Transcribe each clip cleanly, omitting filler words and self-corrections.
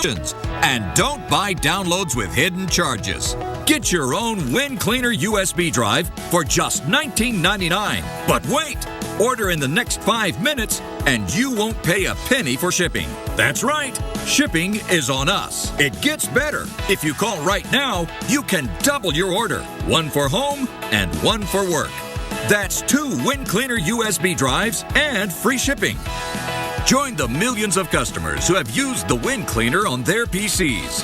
And don't buy downloads with hidden charges. Get your own WinCleaner USB drive for just $19.99. But wait! Order in the next 5 minutes and you won't pay a penny for shipping. That's right. Shipping is on us. It gets better. If you call right now, you can double your order. One for home and one for work. That's 2 WinCleaner USB drives and free shipping. Join the millions of customers who have used the WinCleaner on their PCs.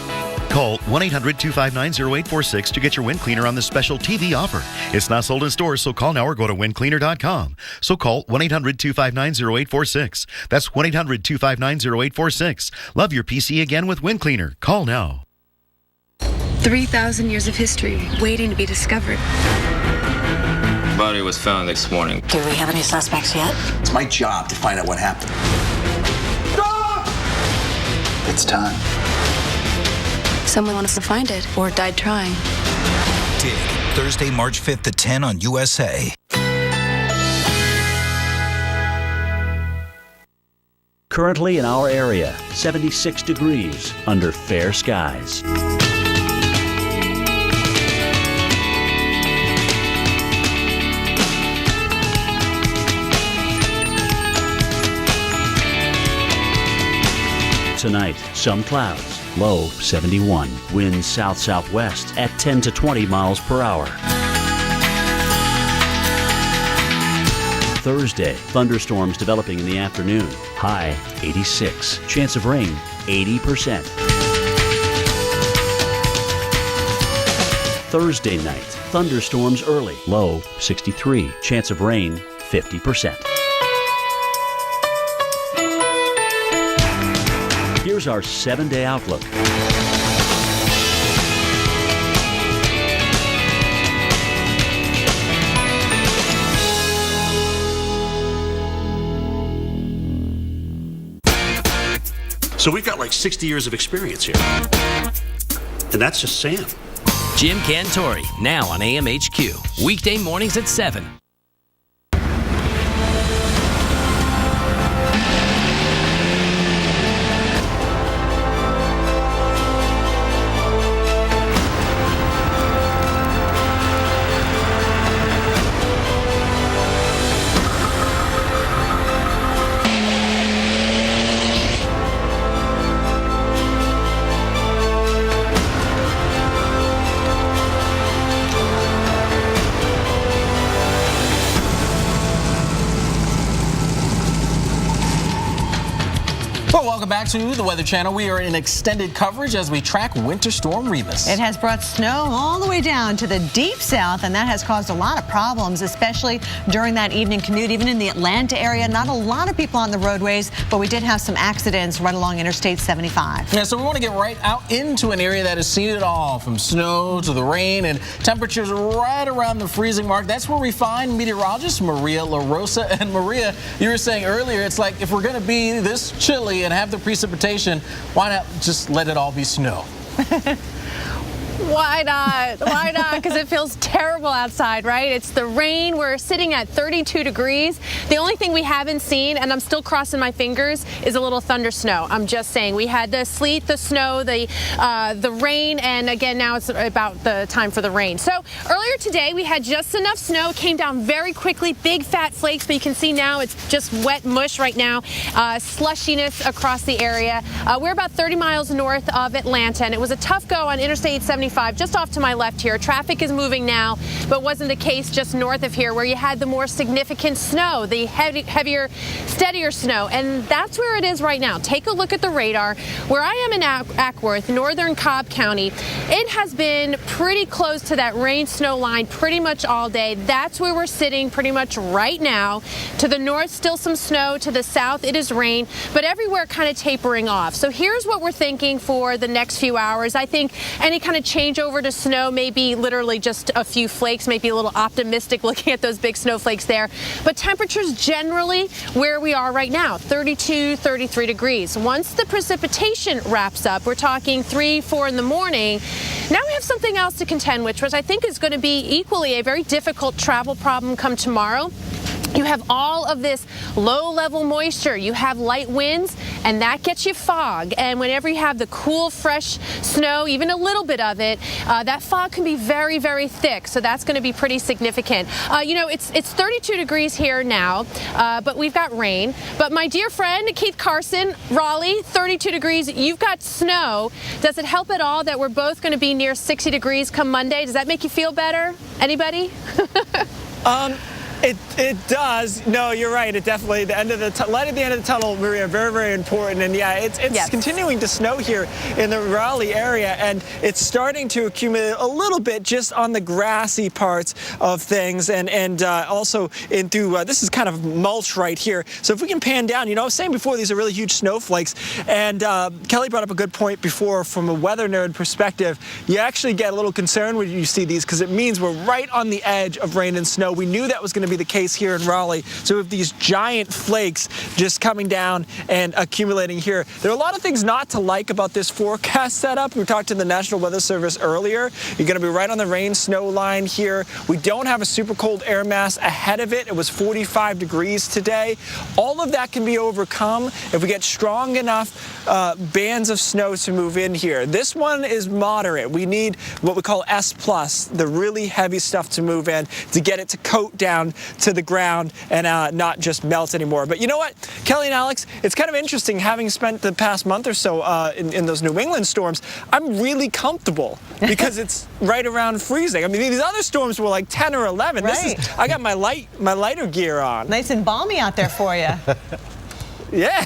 Call 1-800-259-0846 to get your WinCleaner on this special TV offer. It's not sold in stores, so call now or go to wincleaner.com. So call 1-800-259-0846. That's 1-800-259-0846. Love your PC again with WinCleaner. Call now. 3,000 years of history waiting to be discovered. Body was found this morning. Do we have any suspects yet? It's my job to find out what happened. Stop! It's time. Someone wants to find it or died trying. Dig, Thursday, March 5th at 10 on USA. Currently in our area, 76 degrees under fair skies. Tonight, some clouds, low 71. Winds south-southwest at 10 to 20 miles per hour. Thursday, thunderstorms developing in the afternoon. High 86. Chance of rain 80%. Thursday night, thunderstorms early. Low 63. Chance of rain 50%. Here's our 7-day outlook. So we've got like 60 years of experience here. And that's just Sam. Jim Cantori, now on AMHQ. Weekday mornings at 7. Welcome back to the Weather Channel. We are in extended coverage as we track Winter Storm Remus. It has brought snow all the way down to the deep south, and that has caused a lot of problems, especially during that evening commute. Even in the Atlanta area, not a lot of people on the roadways, but we did have some accidents right along Interstate 75. Yeah, so we want to get right out into an area that has seen it all, from snow to the rain and temperatures right around the freezing mark. That's where we find meteorologist Maria LaRosa. And Maria, you were saying earlier, it's like if we're going to be this chilly and have the precipitation, why not just let it all be snow? Why not? Why not? Because it feels terrible outside, right? It's the rain. We're sitting at 32 degrees. The only thing we haven't seen, and I'm still crossing my fingers, is a little thunder snow. I'm just saying. We had the sleet, the snow, the rain, and again, now it's about the time for the rain. So earlier today, we had just enough snow. It came down very quickly, big fat flakes, but you can see now it's just wet mush right now. Slushiness across the area. We're about 30 miles north of Atlanta, and it was a tough go on Interstate 75. Just off to my left here. Traffic is moving now, but wasn't the case just north of here where you had the more significant snow, the heavier, steadier snow, and that's where it is right now. Take a look at the radar. Where I am in Ackworth, northern Cobb County, it has been pretty close to that rain-snow line pretty much all day. That's where we're sitting pretty much right now. To the north, still some snow. To the south, it is rain, but everywhere kind of tapering off. So here's what we're thinking for the next few hours. I think any kind of change over to snow, maybe literally just a few flakes, maybe a little optimistic looking at those big snowflakes there. But temperatures generally where we are right now, 32, 33 degrees. Once the precipitation wraps up, we're talking 3, 4 in the morning. Now we have something else to contend with, which I think is going to be equally a very difficult travel problem come tomorrow. You have all of this low-level moisture. You have light winds, and that gets you fog. And whenever you have the cool, fresh snow, even a little bit of it, that fog can be very, very thick. So that's going to be pretty significant. You know, it's 32 degrees here now, but we've got rain. But my dear friend, Keith Carson, Raleigh, 32 degrees. You've got snow. Does it help at all that we're both going to be near 60 degrees come Monday? Does that make you feel better? Anybody? It does. No, you're right. It definitely, the end of the light at the end of the tunnel, Maria, very, very important. And yeah, it's Yes. continuing to snow here in the Raleigh area, and it's starting to accumulate a little bit just on the grassy parts of things, and also in through this is kind of mulch right here. So if we can pan down, you know, I was saying before, these are really huge snowflakes, and Kelly brought up a good point before from a weather nerd perspective. You actually get a little concerned when you see these because it means we're right on the edge of rain and snow. We knew that was going to be the case here in Raleigh. So we have these giant flakes just coming down and accumulating here. There are a lot of things not to like about this forecast setup. We talked to the National Weather Service earlier. You're going to be right on the rain snow line here. We don't have a super cold air mass ahead of it. It was 45 degrees today. All of that can be overcome if we get strong enough bands of snow to move in here. This one is moderate. We need what we call S+, the really heavy stuff to move in to get it to coat down to the ground and not just melt anymore. But you know what, Kelly and Alex, it's kind of interesting having spent the past month or so in those New England storms. I'm really comfortable because it's right around freezing. I mean, these other storms were like 10 or 11. Right. This is, I got my lighter gear on. Nice and balmy out there for you. Yeah.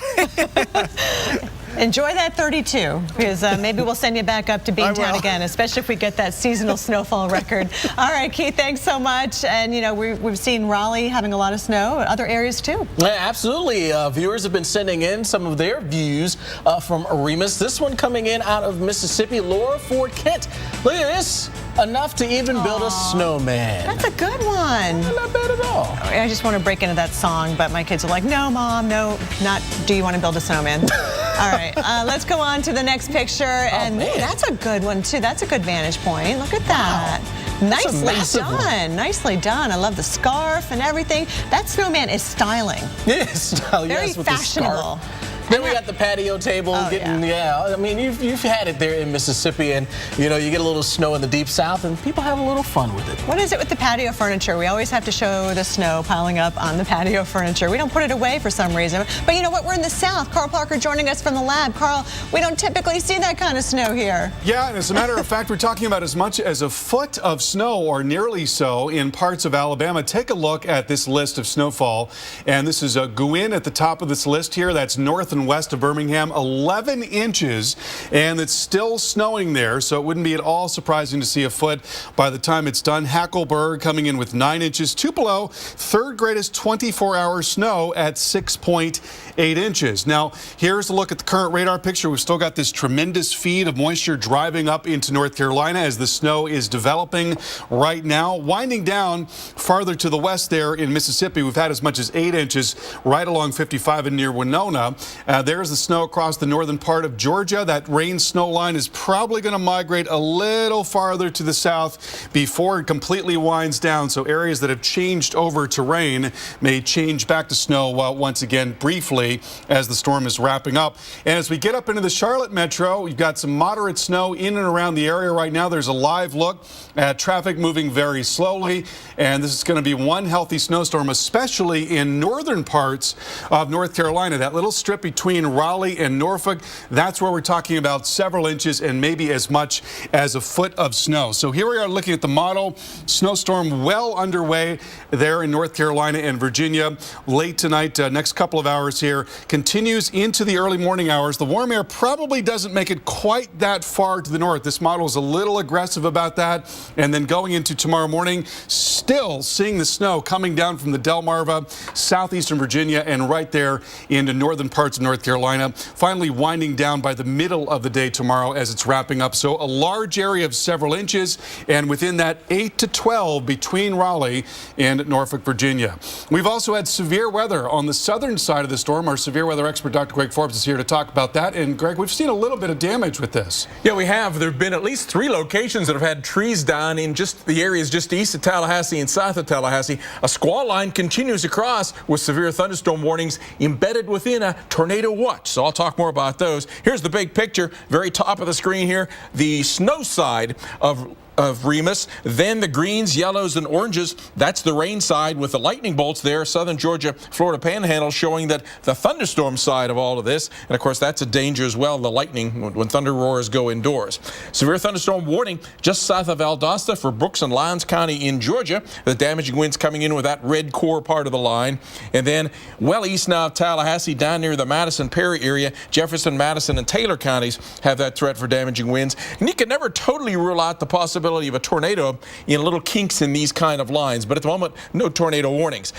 Enjoy that 32, because maybe we'll send you back up to Beantown again, especially if we get that seasonal snowfall record. All right, Keith, thanks so much. And, you know, we've seen Raleigh having a lot of snow, other areas too. Yeah, absolutely. Viewers have been sending in some of their views from Remus. This one coming in out of Mississippi. Laura Ford Kent. Look at this. Enough to even build a snowman. That's a good one. Not bad at all. I just want to break into that song, but my kids are like, no, Mom, no, not do you want to build a snowman? All right, let's go on to the next picture. And ooh, that's a good one, too. That's a good vantage point. Look at that. Wow. Nicely done. Nicely done. I love the scarf and everything. That snowman is styling. Yeah, style, very yes, with fashionable. The scarf. Then we got the patio table getting, I mean, you've had it there in Mississippi, and, you know, you get a little snow in the deep south, and people have a little fun with it. What is it with the patio furniture? We always have to show the snow piling up on the patio furniture. We don't put it away for some reason. But you know what? We're in the south. Carl Parker joining us from the lab. Carl, we don't typically see that kind of snow here. Yeah, and as a matter of fact, we're talking about as much as a foot of snow, or nearly so, in parts of Alabama. Take a look at this list of snowfall, and this is Gwin at the top of this list here. That's north and west of Birmingham. 11 inches, and it's still snowing there, so it wouldn't be at all surprising to see a foot by the time it's done. Hackleburg coming in with 9 inches. Tupelo, third greatest 24-hour snow at 6.8 inches. Now, here's a look at the current radar picture. We've still got this tremendous feed of moisture driving up into North Carolina as the snow is developing right now. Winding down farther to the west there in Mississippi, we've had as much as 8 inches right along 55 and near Winona. There's the snow across the northern part of Georgia. That rain snow line is probably going to migrate a little farther to the south before it completely winds down. So areas that have changed over to rain may change back to snow once again briefly as the storm is wrapping up. And as we get up into the Charlotte metro, we've got some moderate snow in and around the area right now. There's a live look at traffic moving very slowly, and this is going to be one healthy snowstorm, especially in northern parts of North Carolina. That little strip between Raleigh and Norfolk, that's where we're talking about several inches and maybe as much as a foot of snow. So here we are looking at the model. Snowstorm well underway there in North Carolina and Virginia. Late tonight, next couple of hours here, continues into the early morning hours. The warm air probably doesn't make it quite that far to the north. This model is a little aggressive about that. And then going into tomorrow morning, still seeing the snow coming down from the Delmarva, southeastern Virginia, and right there into northern parts of North Carolina, finally winding down by the middle of the day tomorrow as it's wrapping up. So a large area of several inches, and within that 8 to 12 between Raleigh and Norfolk, Virginia. We've also had severe weather on the southern side of the storm. Our severe weather expert, Dr. Greg Forbes, is here to talk about that. And Greg, we've seen a little bit of damage with this. Yeah, we have. There have been at least 3 locations that have had trees down in just the areas just east of Tallahassee and south of Tallahassee. A squall line continues across with severe thunderstorm warnings embedded within a tornado watch. So I'll talk more about those. Here's the big picture, very top of the screen here, the snow side of Remus, then the greens, yellows, and oranges. That's the rain side with the lightning bolts there. Southern Georgia, Florida Panhandle showing that the thunderstorm side of all of this. And of course, that's a danger as well, the lightning when thunder roars go indoors. Severe thunderstorm warning just south of Valdosta for Brooks and Lyons County in Georgia. The damaging winds coming in with that red core part of the line. And then well east now of Tallahassee, down near the Madison Perry area, Jefferson, Madison, and Taylor counties have that threat for damaging winds. And you can never totally rule out the possibility of a tornado in little kinks in these kind of lines, but at the moment, no tornado warnings.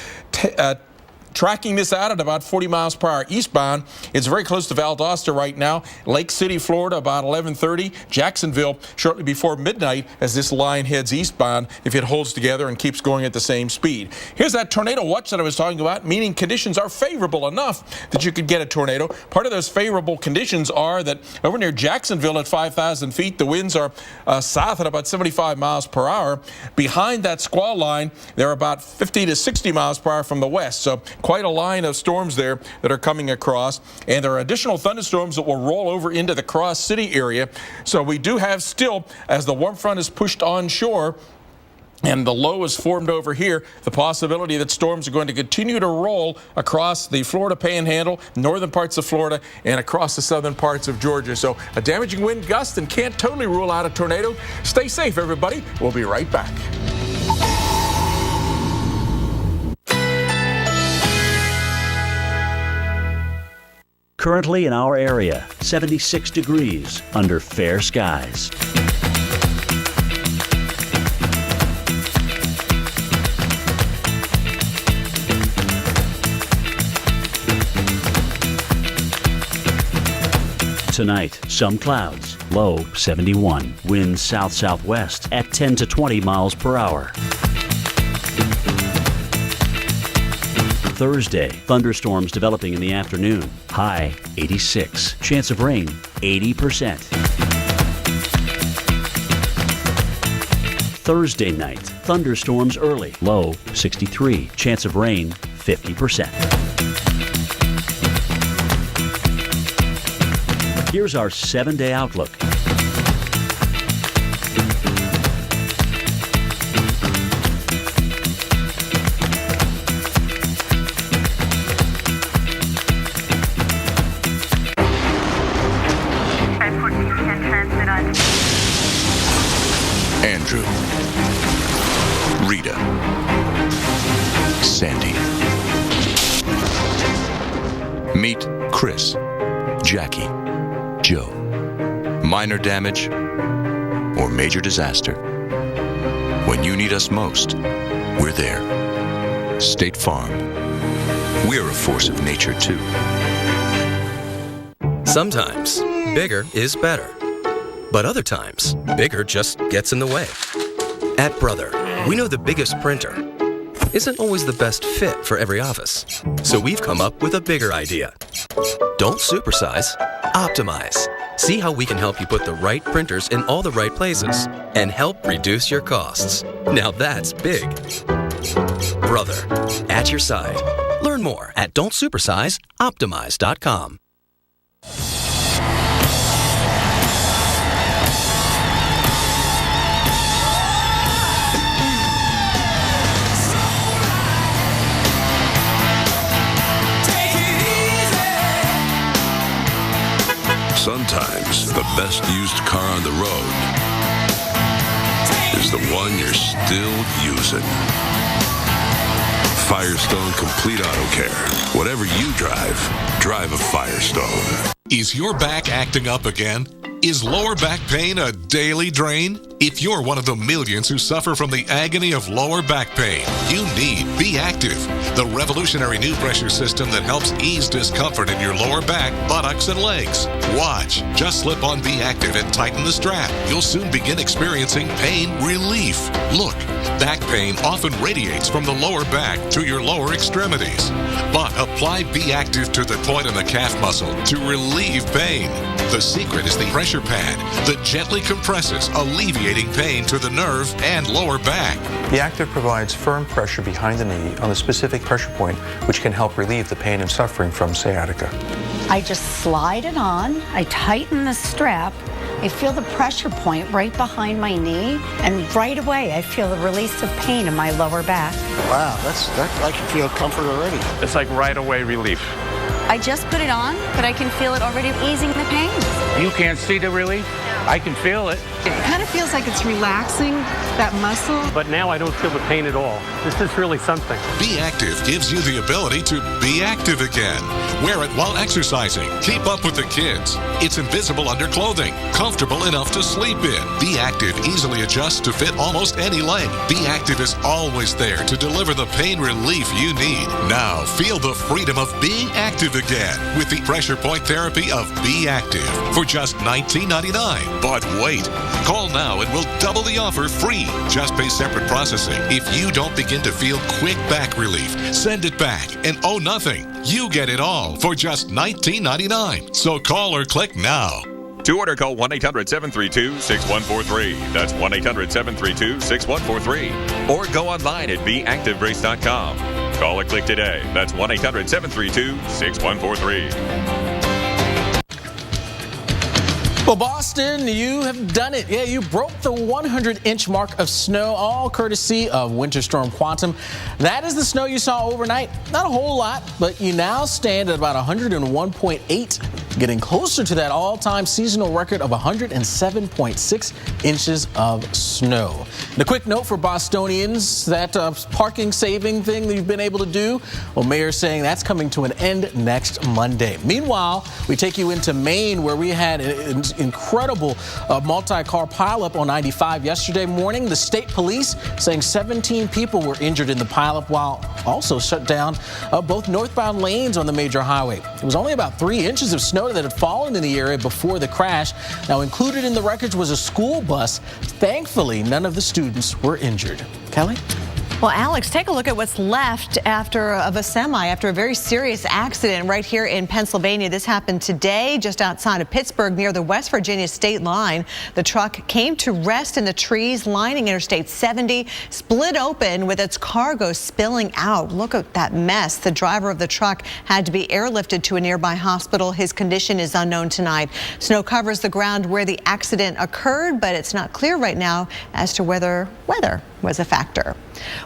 Tracking this out at about 40 miles per hour eastbound. It's very close to Valdosta right now. Lake City, Florida, about 11:30. Jacksonville, shortly before midnight as this line heads eastbound if it holds together and keeps going at the same speed. Here's that tornado watch that I was talking about, meaning conditions are favorable enough that you could get a tornado. Part of those favorable conditions are that over near Jacksonville at 5,000 feet, the winds are south at about 75 miles per hour. Behind that squall line, they're about 50 to 60 miles per hour from the west. So quite a line of storms there that are coming across, and there are additional thunderstorms that will roll over into the Cross City area. So we do have still, as the warm front is pushed onshore and the low is formed over here, the possibility that storms are going to continue to roll across the Florida Panhandle, northern parts of Florida, and across the southern parts of Georgia. So a damaging wind gust, and can't totally rule out a tornado. Stay safe, everybody. We'll be right back. Currently in our area, 76 degrees under fair skies. Tonight, some clouds, low 71. Winds south-southwest at 10 to 20 miles per hour. Thursday, thunderstorms developing in the afternoon. High 86. Chance of rain 80%. Thursday night, thunderstorms early. Low 63. Chance of rain 50%. Here's our 7-day outlook. Andrew, Rita, Sandy. Meet Chris, Jackie, Joe. Minor damage or major disaster. When you need us most, we're there. State Farm. We're a force of nature, too. Sometimes, bigger is better. But other times, bigger just gets in the way. At Brother, we know the biggest printer isn't always the best fit for every office. So we've come up with a bigger idea. Don't supersize, optimize. See how we can help you put the right printers in all the right places and help reduce your costs. Now that's big. Brother, at your side. Learn more at don'tsupersizeoptimize.com. Sometimes the best used car on the road is the one you're still using. Firestone Complete Auto Care. Whatever you drive, drive a Firestone. Is your back acting up again? Is lower back pain a daily drain? If you're one of the millions who suffer from the agony of lower back pain, you need Be Active, the revolutionary new pressure system that helps ease discomfort in your lower back, buttocks, and legs. Watch. Just slip on Be Active and tighten the strap. You'll soon begin experiencing pain relief. Look, back pain often radiates from the lower back to your lower extremities. But apply Be Active to the point in the calf muscle to relieve pain. The secret is the pressure pad that gently compresses, alleviating pain to the nerve and lower back. The Active provides firm pressure behind the knee on the specific pressure point, which can help relieve the pain and suffering from sciatica. I just slide it on, I tighten the strap, I feel the pressure point right behind my knee, and right away I feel the release of pain in my lower back. Wow, I can feel comfort already. It's like right away relief. I just put it on, but I can feel it already easing the pain. You can't see the relief? I can feel it. It kind of feels like it's relaxing that muscle. But now I don't feel the pain at all. This is really something. Be Active gives you the ability to be active again. Wear it while exercising. Keep up with the kids. It's invisible under clothing, comfortable enough to sleep in. Be Active easily adjusts to fit almost any leg. Be Active is always there to deliver the pain relief you need. Now feel the freedom of being active again with the pressure point therapy of Be Active for just $19.99. But wait, call now and we'll double the offer free. Just pay separate processing. If you don't begin to feel quick back relief, send it back and owe nothing. You get it all for just $19.99. So call or click now. To order, call 1-800-732-6143. That's 1-800-732-6143. Or go online at beactiverace.com. Call or click today. That's 1-800-732-6143. Well, Boston, you have done it. Yeah, you broke the 100-inch mark of snow, all courtesy of Winter Storm Quantum. That is the snow you saw overnight. Not a whole lot, but you now stand at about 101.8, getting closer to that all-time seasonal record of 107.6 inches of snow. And a quick note for Bostonians, that parking saving thing that you've been able to do, well, Mayor's saying that's coming to an end next Monday. Meanwhile, we take you into Maine, where we had an incredible multi-car pileup on 95 yesterday morning. The state police saying 17 people were injured in the pileup, while also shut down both northbound lanes on the major highway. It was only about 3 inches of snow that had fallen in the area before the crash. Now, included in the wreckage was a school bus. Thankfully, none of the students were injured. Kelly? Well, Alex, take a look at what's left after a semi after a very serious accident right here in Pennsylvania. This happened today just outside of Pittsburgh near the West Virginia state line. The truck came to rest in the trees lining Interstate 70, split open with its cargo spilling out. Look at that mess. The driver of the truck had to be airlifted to a nearby hospital. His condition is unknown tonight. Snow covers the ground where the accident occurred, but it's not clear right now as to whether weather was a factor.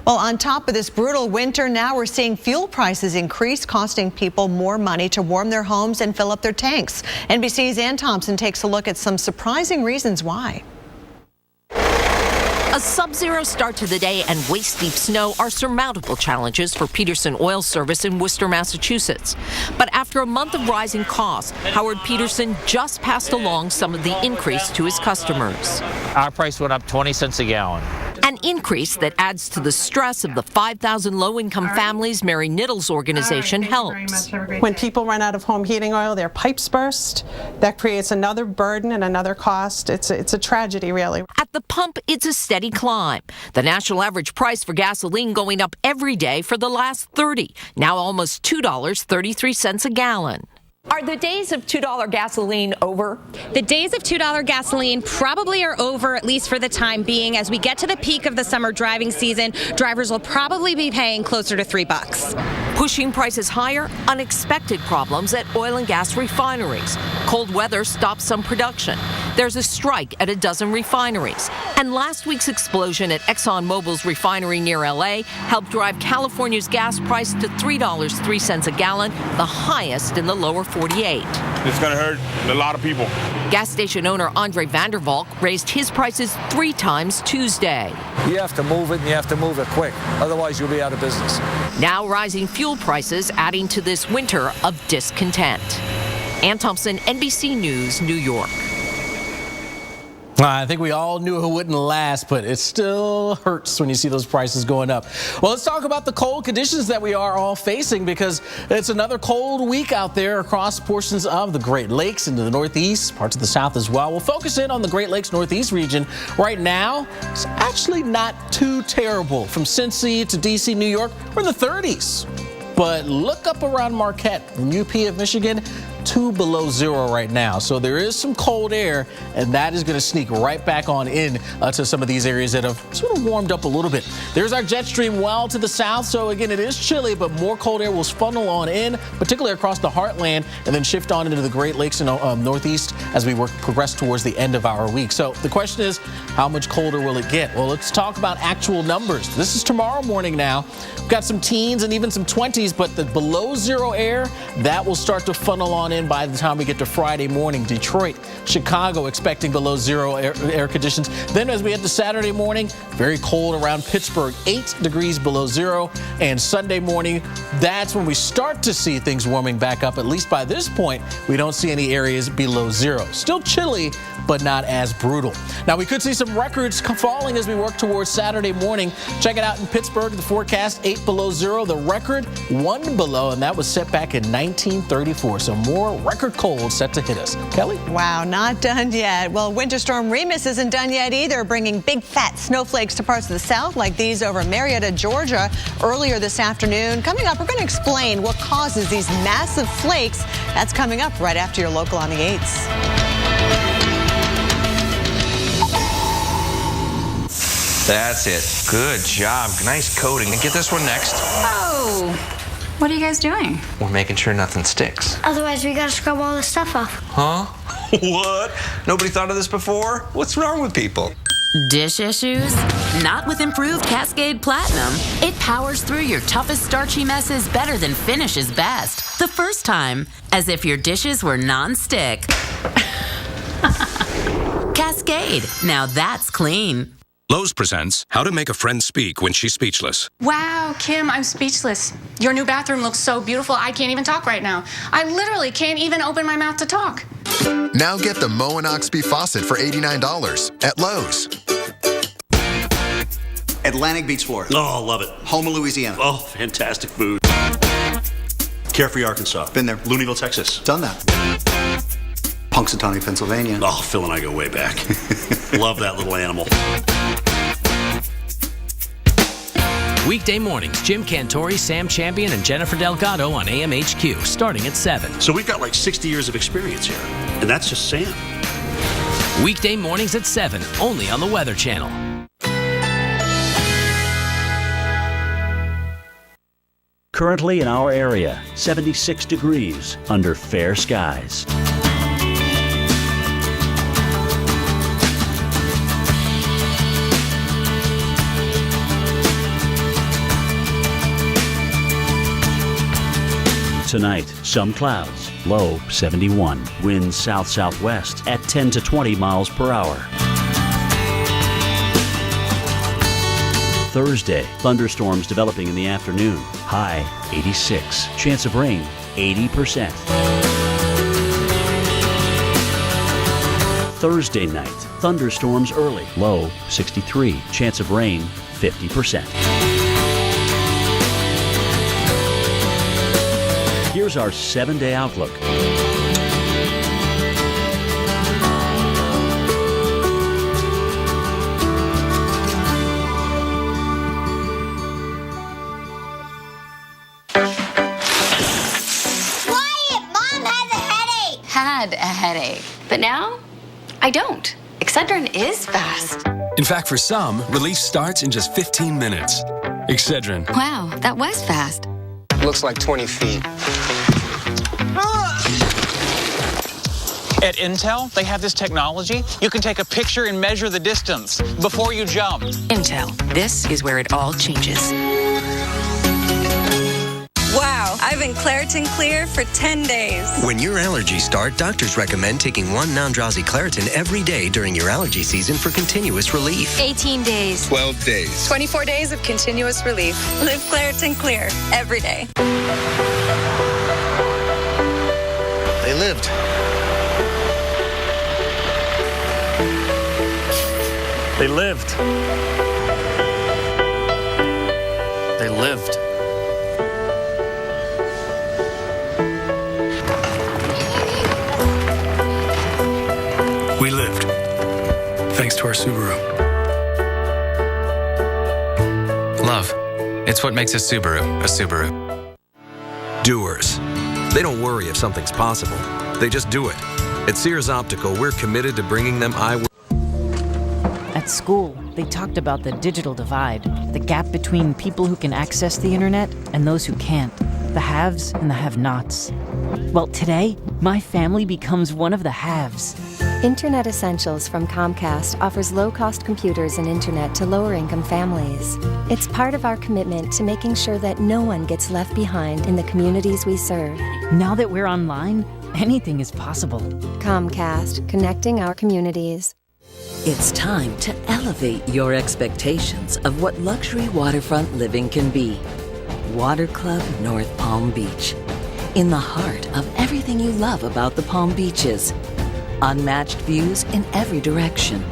Well, on top of this brutal winter, now we're seeing fuel prices increase, costing people more money to warm their homes and fill up their tanks. NBC's Ann Thompson takes a look at some surprising reasons why. A sub-zero start to the day and waist-deep snow are surmountable challenges for Peterson Oil Service in Worcester, Massachusetts. But after a month of rising costs, Howard Peterson just passed along some of the increase to his customers. Our price went up 20 cents a gallon. An increase that adds to the stress of the 5,000 low-income families Mary Niddle's organization helps. When people run out of home heating oil, their pipes burst. That creates another burden and another cost. It's a tragedy, really. At the pump, it's a steady climb. The national average price for gasoline going up every day for the last 30, now almost $2.33 a gallon. Are the days of $2 gasoline over? The days of $2 gasoline probably are over, at least for the time being. As we get to the peak of the summer driving season, drivers will probably be paying closer to $3. Pushing prices higher, unexpected problems at oil and gas refineries. Cold weather stops some production. There's a strike at a dozen refineries. And last week's explosion at ExxonMobil's refinery near L.A. helped drive California's gas price to $3.03 a gallon, the highest in the lower 48. It's going to hurt a lot of people. Gas station owner Andre Vandervalk raised his prices 3 times Tuesday. You have to move it, and you have to move it quick. Otherwise, you'll be out of business. Now rising fuel prices adding to this winter of discontent. Ann Thompson, NBC News, New York. I think we all knew it wouldn't last, but it still hurts when you see those prices going up. Well, let's talk about the cold conditions that we are all facing, because it's another cold week out there across portions of the Great Lakes into the Northeast, parts of the South as well. We'll focus in on the Great Lakes Northeast region. Right now, it's actually not too terrible. From Cincy to D.C., New York, we're in the 30s. But look up around Marquette, UP of Michigan, 2 below zero right now. So there is some cold air, and that is going to sneak right back on in to some of these areas that have sort of warmed up a little bit. There's our jet stream well to the south. So again, it is chilly, but more cold air will funnel on in, particularly across the heartland, and then shift on into the Great Lakes and Northeast as we progress towards the end of our week. So the question is, how much colder will it get? Well, let's talk about actual numbers. This is tomorrow morning now. We've got some teens and even some 20s, but the below zero air, that will start to funnel on in by the time we get to Friday morning. Detroit, Chicago expecting below zero air conditions. Then as we head to Saturday morning, very cold around Pittsburgh, 8 degrees below zero. And Sunday morning, that's when we start to see things warming back up. At least by this point, we don't see any areas below zero. Still chilly, but not as brutal. Now, we could see some records falling as we work towards Saturday morning. Check it out in Pittsburgh, the forecast 8 below zero, the record 1 below, and that was set back in 1934. So more record cold set to hit us. Kelly? Wow, not done yet. Well, Winter Storm Remus isn't done yet either, bringing big fat snowflakes to parts of the south like these over Marietta, Georgia earlier this afternoon. Coming up, we're going to explain what causes these massive flakes. That's coming up right after your local on the 8s. That's it. Good job. Nice coating. And get this one next. Oh, what are you guys doing? We're making sure nothing sticks. Otherwise, we gotta scrub all this stuff off. Huh? What? Nobody thought of this before? What's wrong with people? Dish issues? Not with improved Cascade Platinum. It powers through your toughest starchy messes better than finishes best. The first time, as if your dishes were non-stick. Cascade. Now that's clean. Lowe's presents How to Make a Friend Speak When She's Speechless. Wow, Kim, I'm speechless. Your new bathroom looks so beautiful, I can't even talk right now. I literally can't even open my mouth to talk. Now get the Mow & Oxby faucet for $89 at Lowe's. Atlantic beats Florida. Oh, love it. Houma, Louisiana. Oh, fantastic food. Carefree, Arkansas. Been there. Louisville, Texas. Done that. Punxsutawney, Pennsylvania. Oh, Phil and I go way back. Love that little animal. Weekday mornings, Jim Cantori, Sam Champion, and Jennifer Delgado on AMHQ, starting at 7. So we've got like 60 years of experience here, and that's just Sam. Weekday mornings at 7, only on the Weather Channel. Currently in our area, 76 degrees under fair skies. Tonight, some clouds, low 71. Winds south-southwest at 10 to 20 miles per hour. Thursday, thunderstorms developing in the afternoon. High 86. Chance of rain 80%. Thursday night, thunderstorms early. Low 63. Chance of rain 50%. Here's our 7-day outlook. Had a headache, but now I don't. Excedrin is fast. In fact, for some, relief starts in just 15 minutes. Excedrin. Wow, that was fast. Looks like 20 feet. At Intel, they have this technology. You can take a picture and measure the distance before you jump. Intel, this is where it all changes. Wow, I've been Claritin Clear for 10 days. When your allergies start, doctors recommend taking 1 non-drowsy Claritin every day during your allergy season for continuous relief. 18 days. 12 days. 24 days of continuous relief. Live Claritin Clear every day. They lived. They lived. They lived. We lived, thanks to our Subaru. Love. It's what makes a Subaru a Subaru. Doers. They don't worry if something's possible. They just do it. At Sears Optical, we're committed to bringing them eyewear. At school, they talked about the digital divide, the gap between people who can access the internet and those who can't, the haves and the have-nots. Well, today, my family becomes one of the haves. Internet Essentials from Comcast offers low-cost computers and internet to lower-income families. It's part of our commitment to making sure that no one gets left behind in the communities we serve. Now that we're online, anything is possible. Comcast, connecting our communities. It's time to elevate your expectations of what luxury waterfront living can be. Water Club North Palm Beach. In the heart of everything you love about the Palm Beaches. Unmatched views in every direction.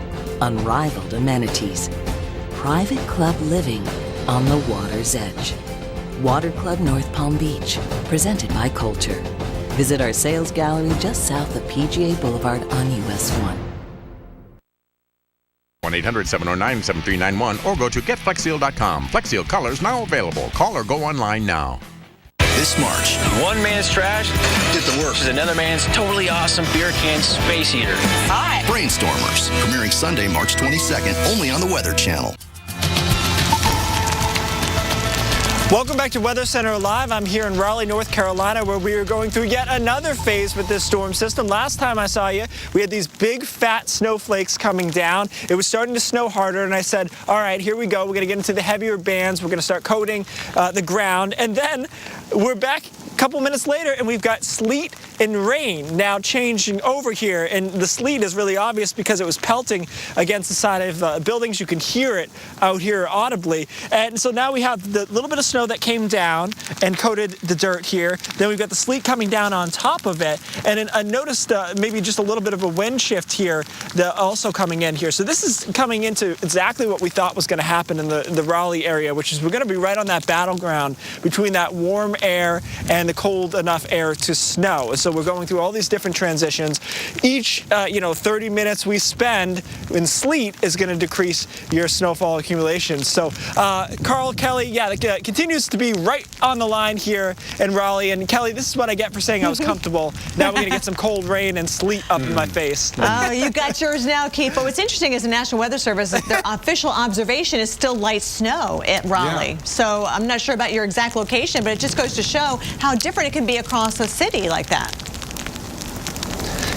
Unrivaled amenities. Private club living on the water's edge. Water Club North Palm Beach, presented by Culture. Visit our sales gallery just south of PGA Boulevard on US 1. 1-800-709-7391 or go to getflexseal.com. Flex Seal colors now available. Call or go online now. This March, One man's trash get to work. is another man's totally awesome beer can space heater. Hi. Brainstormers, premiering Sunday, March 22nd, only on the Weather Channel. Welcome back to Weather Center Live. I'm here in Raleigh, North Carolina, where we are going through yet another phase with this storm system. Last time I saw you, we had these big, fat snowflakes coming down. It was starting to snow harder, and I said, all right, here we go. We're going to get into the heavier bands. We're going to start coating the ground. And then we're back a couple minutes later, and we've got sleet and rain now changing over here. And the sleet is really obvious because it was pelting against the side of buildings. You can hear it out here audibly. And so now we have the little bit of snow that came down and coated the dirt here. Then we've got the sleet coming down on top of it. And then I noticed maybe just a little bit of a wind shift here also coming in here. So this is coming into exactly what we thought was going to happen in the Raleigh area, which is we're going to be right on that battleground between that warm air and the cold enough air to snow. So we're going through all these different transitions. Each 30 minutes we spend in sleet is going to decrease your snowfall accumulation. So Carl, Kelly, that continues to be right on the line here in Raleigh. And Kelly, this is what I get for saying I was comfortable. Now we're going to get some cold rain and sleet up in my face. Oh, you got yours now, Keith. But what's interesting is the National Weather Service, their official observation is still light snow at Raleigh. Yeah. So I'm not sure about your exact location, but it just goes to show how different it can be across a city like that.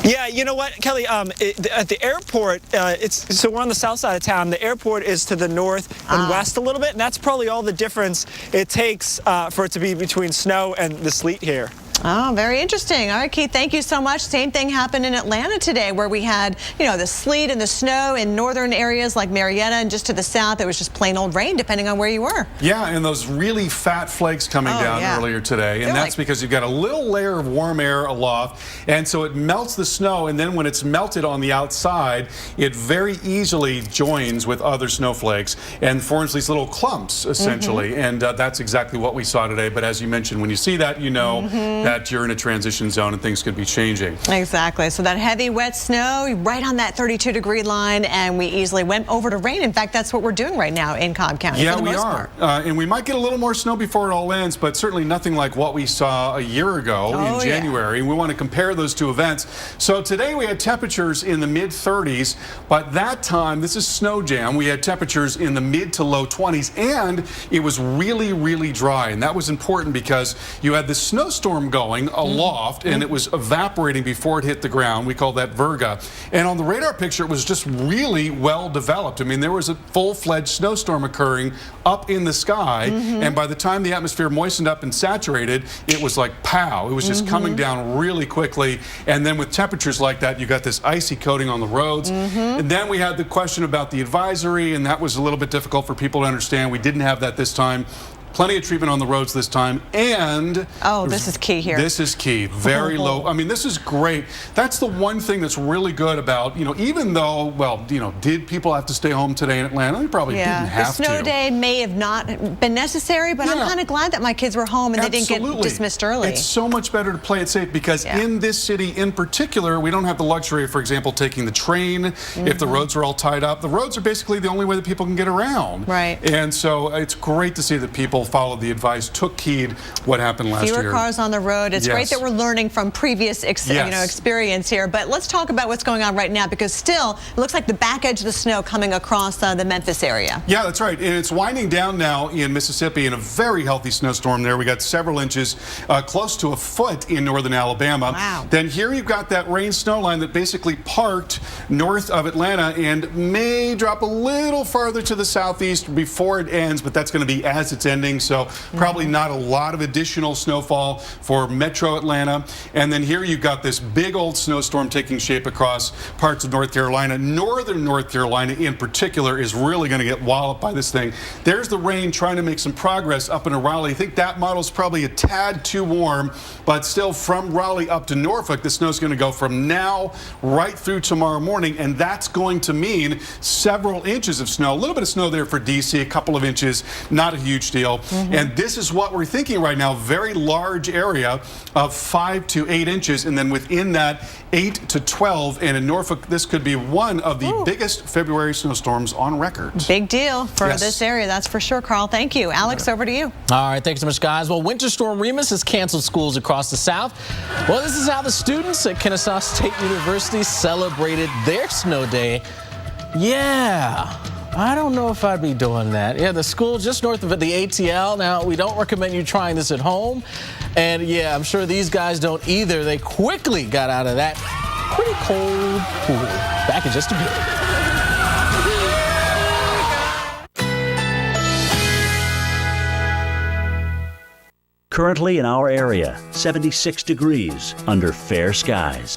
Yeah, you know what, Kelly, at the airport, so we're on the south side of town. The airport is to the north and west a little bit, and that's probably all the difference it takes for it to be between snow and the sleet here. Oh, very interesting. All right, Keith, thank you so much. Same thing happened in Atlanta today where we had, the sleet and the snow in northern areas like Marietta, and just to the south, it was just plain old rain depending on where you were. Yeah, and those really fat flakes coming down earlier today. And that's because you've got a little layer of warm air aloft, and so it melts the snow, and then when it's melted on the outside, it very easily joins with other snowflakes and forms these little clumps, essentially. And that's exactly what we saw today. But as you mentioned, when you see that, you know that you're in a transition zone and things could be changing. Exactly. So that heavy, wet snow right on that 32-degree line, and we easily went over to rain. In fact, that's what we're doing right now in Cobb County. Yeah, we are. And we might get a little more snow before it all ends, but certainly nothing like what we saw a year ago in January. Yeah. We want to compare those two events. So today we had temperatures in the mid-30s, but that time, this is snow jam, we had temperatures in the mid to low 20s, and it was really, really dry. And that was important because you had this snowstorm going aloft, and it was evaporating before it hit the ground. We call that virga. And on the radar picture, it was just really well developed. I mean, there was a full-fledged snowstorm occurring up in the sky, and by the time the atmosphere moistened up and saturated, it was like pow. It was just coming down really quickly. And then with temperatures like that, you got this icy coating on the roads. And then we had the question about the advisory, and that was a little bit difficult for people to understand. We didn't have that this time. Plenty of treatment on the roads this time, and this is key here. This is key. Very low. I mean, this is great. That's the one thing that's really good about, even though, well, did people have to stay home today in Atlanta? They probably didn't have to. The snow day may have not been necessary, but I'm kind of glad that my kids were home and they didn't get dismissed early. It's so much better to play it safe because in this city in particular, we don't have the luxury of, for example, taking the train if the roads are all tied up. The roads are basically the only way that people can get around. Right. And so it's great to see that people followed the advice, took heed what happened last year. Fewer cars on the road. It's great that we're learning from previous experience here. But let's talk about what's going on right now, because still it looks like the back edge of the snow coming across the Memphis area. Yeah, that's right. And it's winding down now in Mississippi in a very healthy snowstorm there. We got several inches, close to a foot in northern Alabama. Wow. Then here you've got that rain snow line that basically parked north of Atlanta and may drop a little farther to the southeast before it ends, but that's going to be as it's ending. So probably not a lot of additional snowfall for metro Atlanta. And then here you've got this big old snowstorm taking shape across parts of North Carolina. Northern North Carolina in particular is really going to get walloped by this thing. There's the rain trying to make some progress up into Raleigh. I think that model's probably a tad too warm, but still from Raleigh up to Norfolk, the snow's going to go from now right through tomorrow morning, and that's going to mean several inches of snow. A little bit of snow there for DC, a couple of inches, not a huge deal. And this is what we're thinking right now, very large area of 5 to 8 inches, and then within that 8 to 12, and in Norfolk this could be one of the biggest February snowstorms on record. Big deal for this area, that's for sure, Carl. Thank you. Alex, over to you. All right, thanks so much, guys. Well, Winter Storm Remus has canceled schools across the South. Well, this is how the students at Kennesaw State University celebrated their snow day. Yeah, I don't know if I'd be doing that. Yeah, the school just north of the ATL. Now, we don't recommend you trying this at home. And yeah, I'm sure these guys don't either. They quickly got out of that pretty cold pool. Back in just a bit. Currently in our area, 76 degrees under fair skies.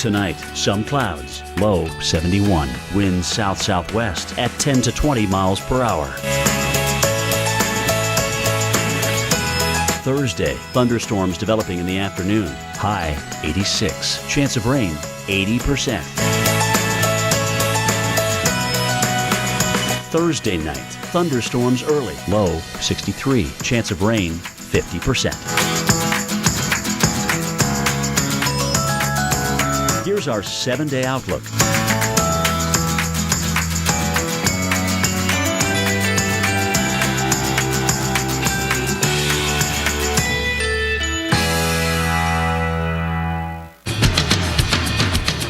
Tonight, some clouds, low 71. Winds south-southwest at 10 to 20 miles per hour. Thursday, thunderstorms developing in the afternoon. High 86. Chance of rain 80%. Thursday night, thunderstorms early. Low 63. Chance of rain 50%. Here's our 7-day outlook.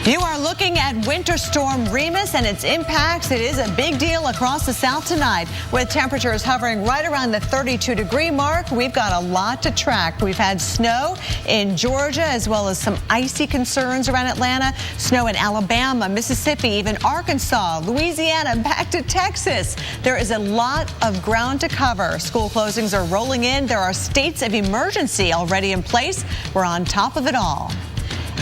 You are looking at Winter Storm Remus and its impacts. It is a big deal across the South tonight, with temperatures hovering right around the 32-degree mark. We've got a lot to track. We've had snow in Georgia, as well as some icy concerns around Atlanta. Snow in Alabama, Mississippi, even Arkansas, Louisiana, back to Texas. There is a lot of ground to cover. School closings are rolling in. There are states of emergency already in place. We're on top of it all.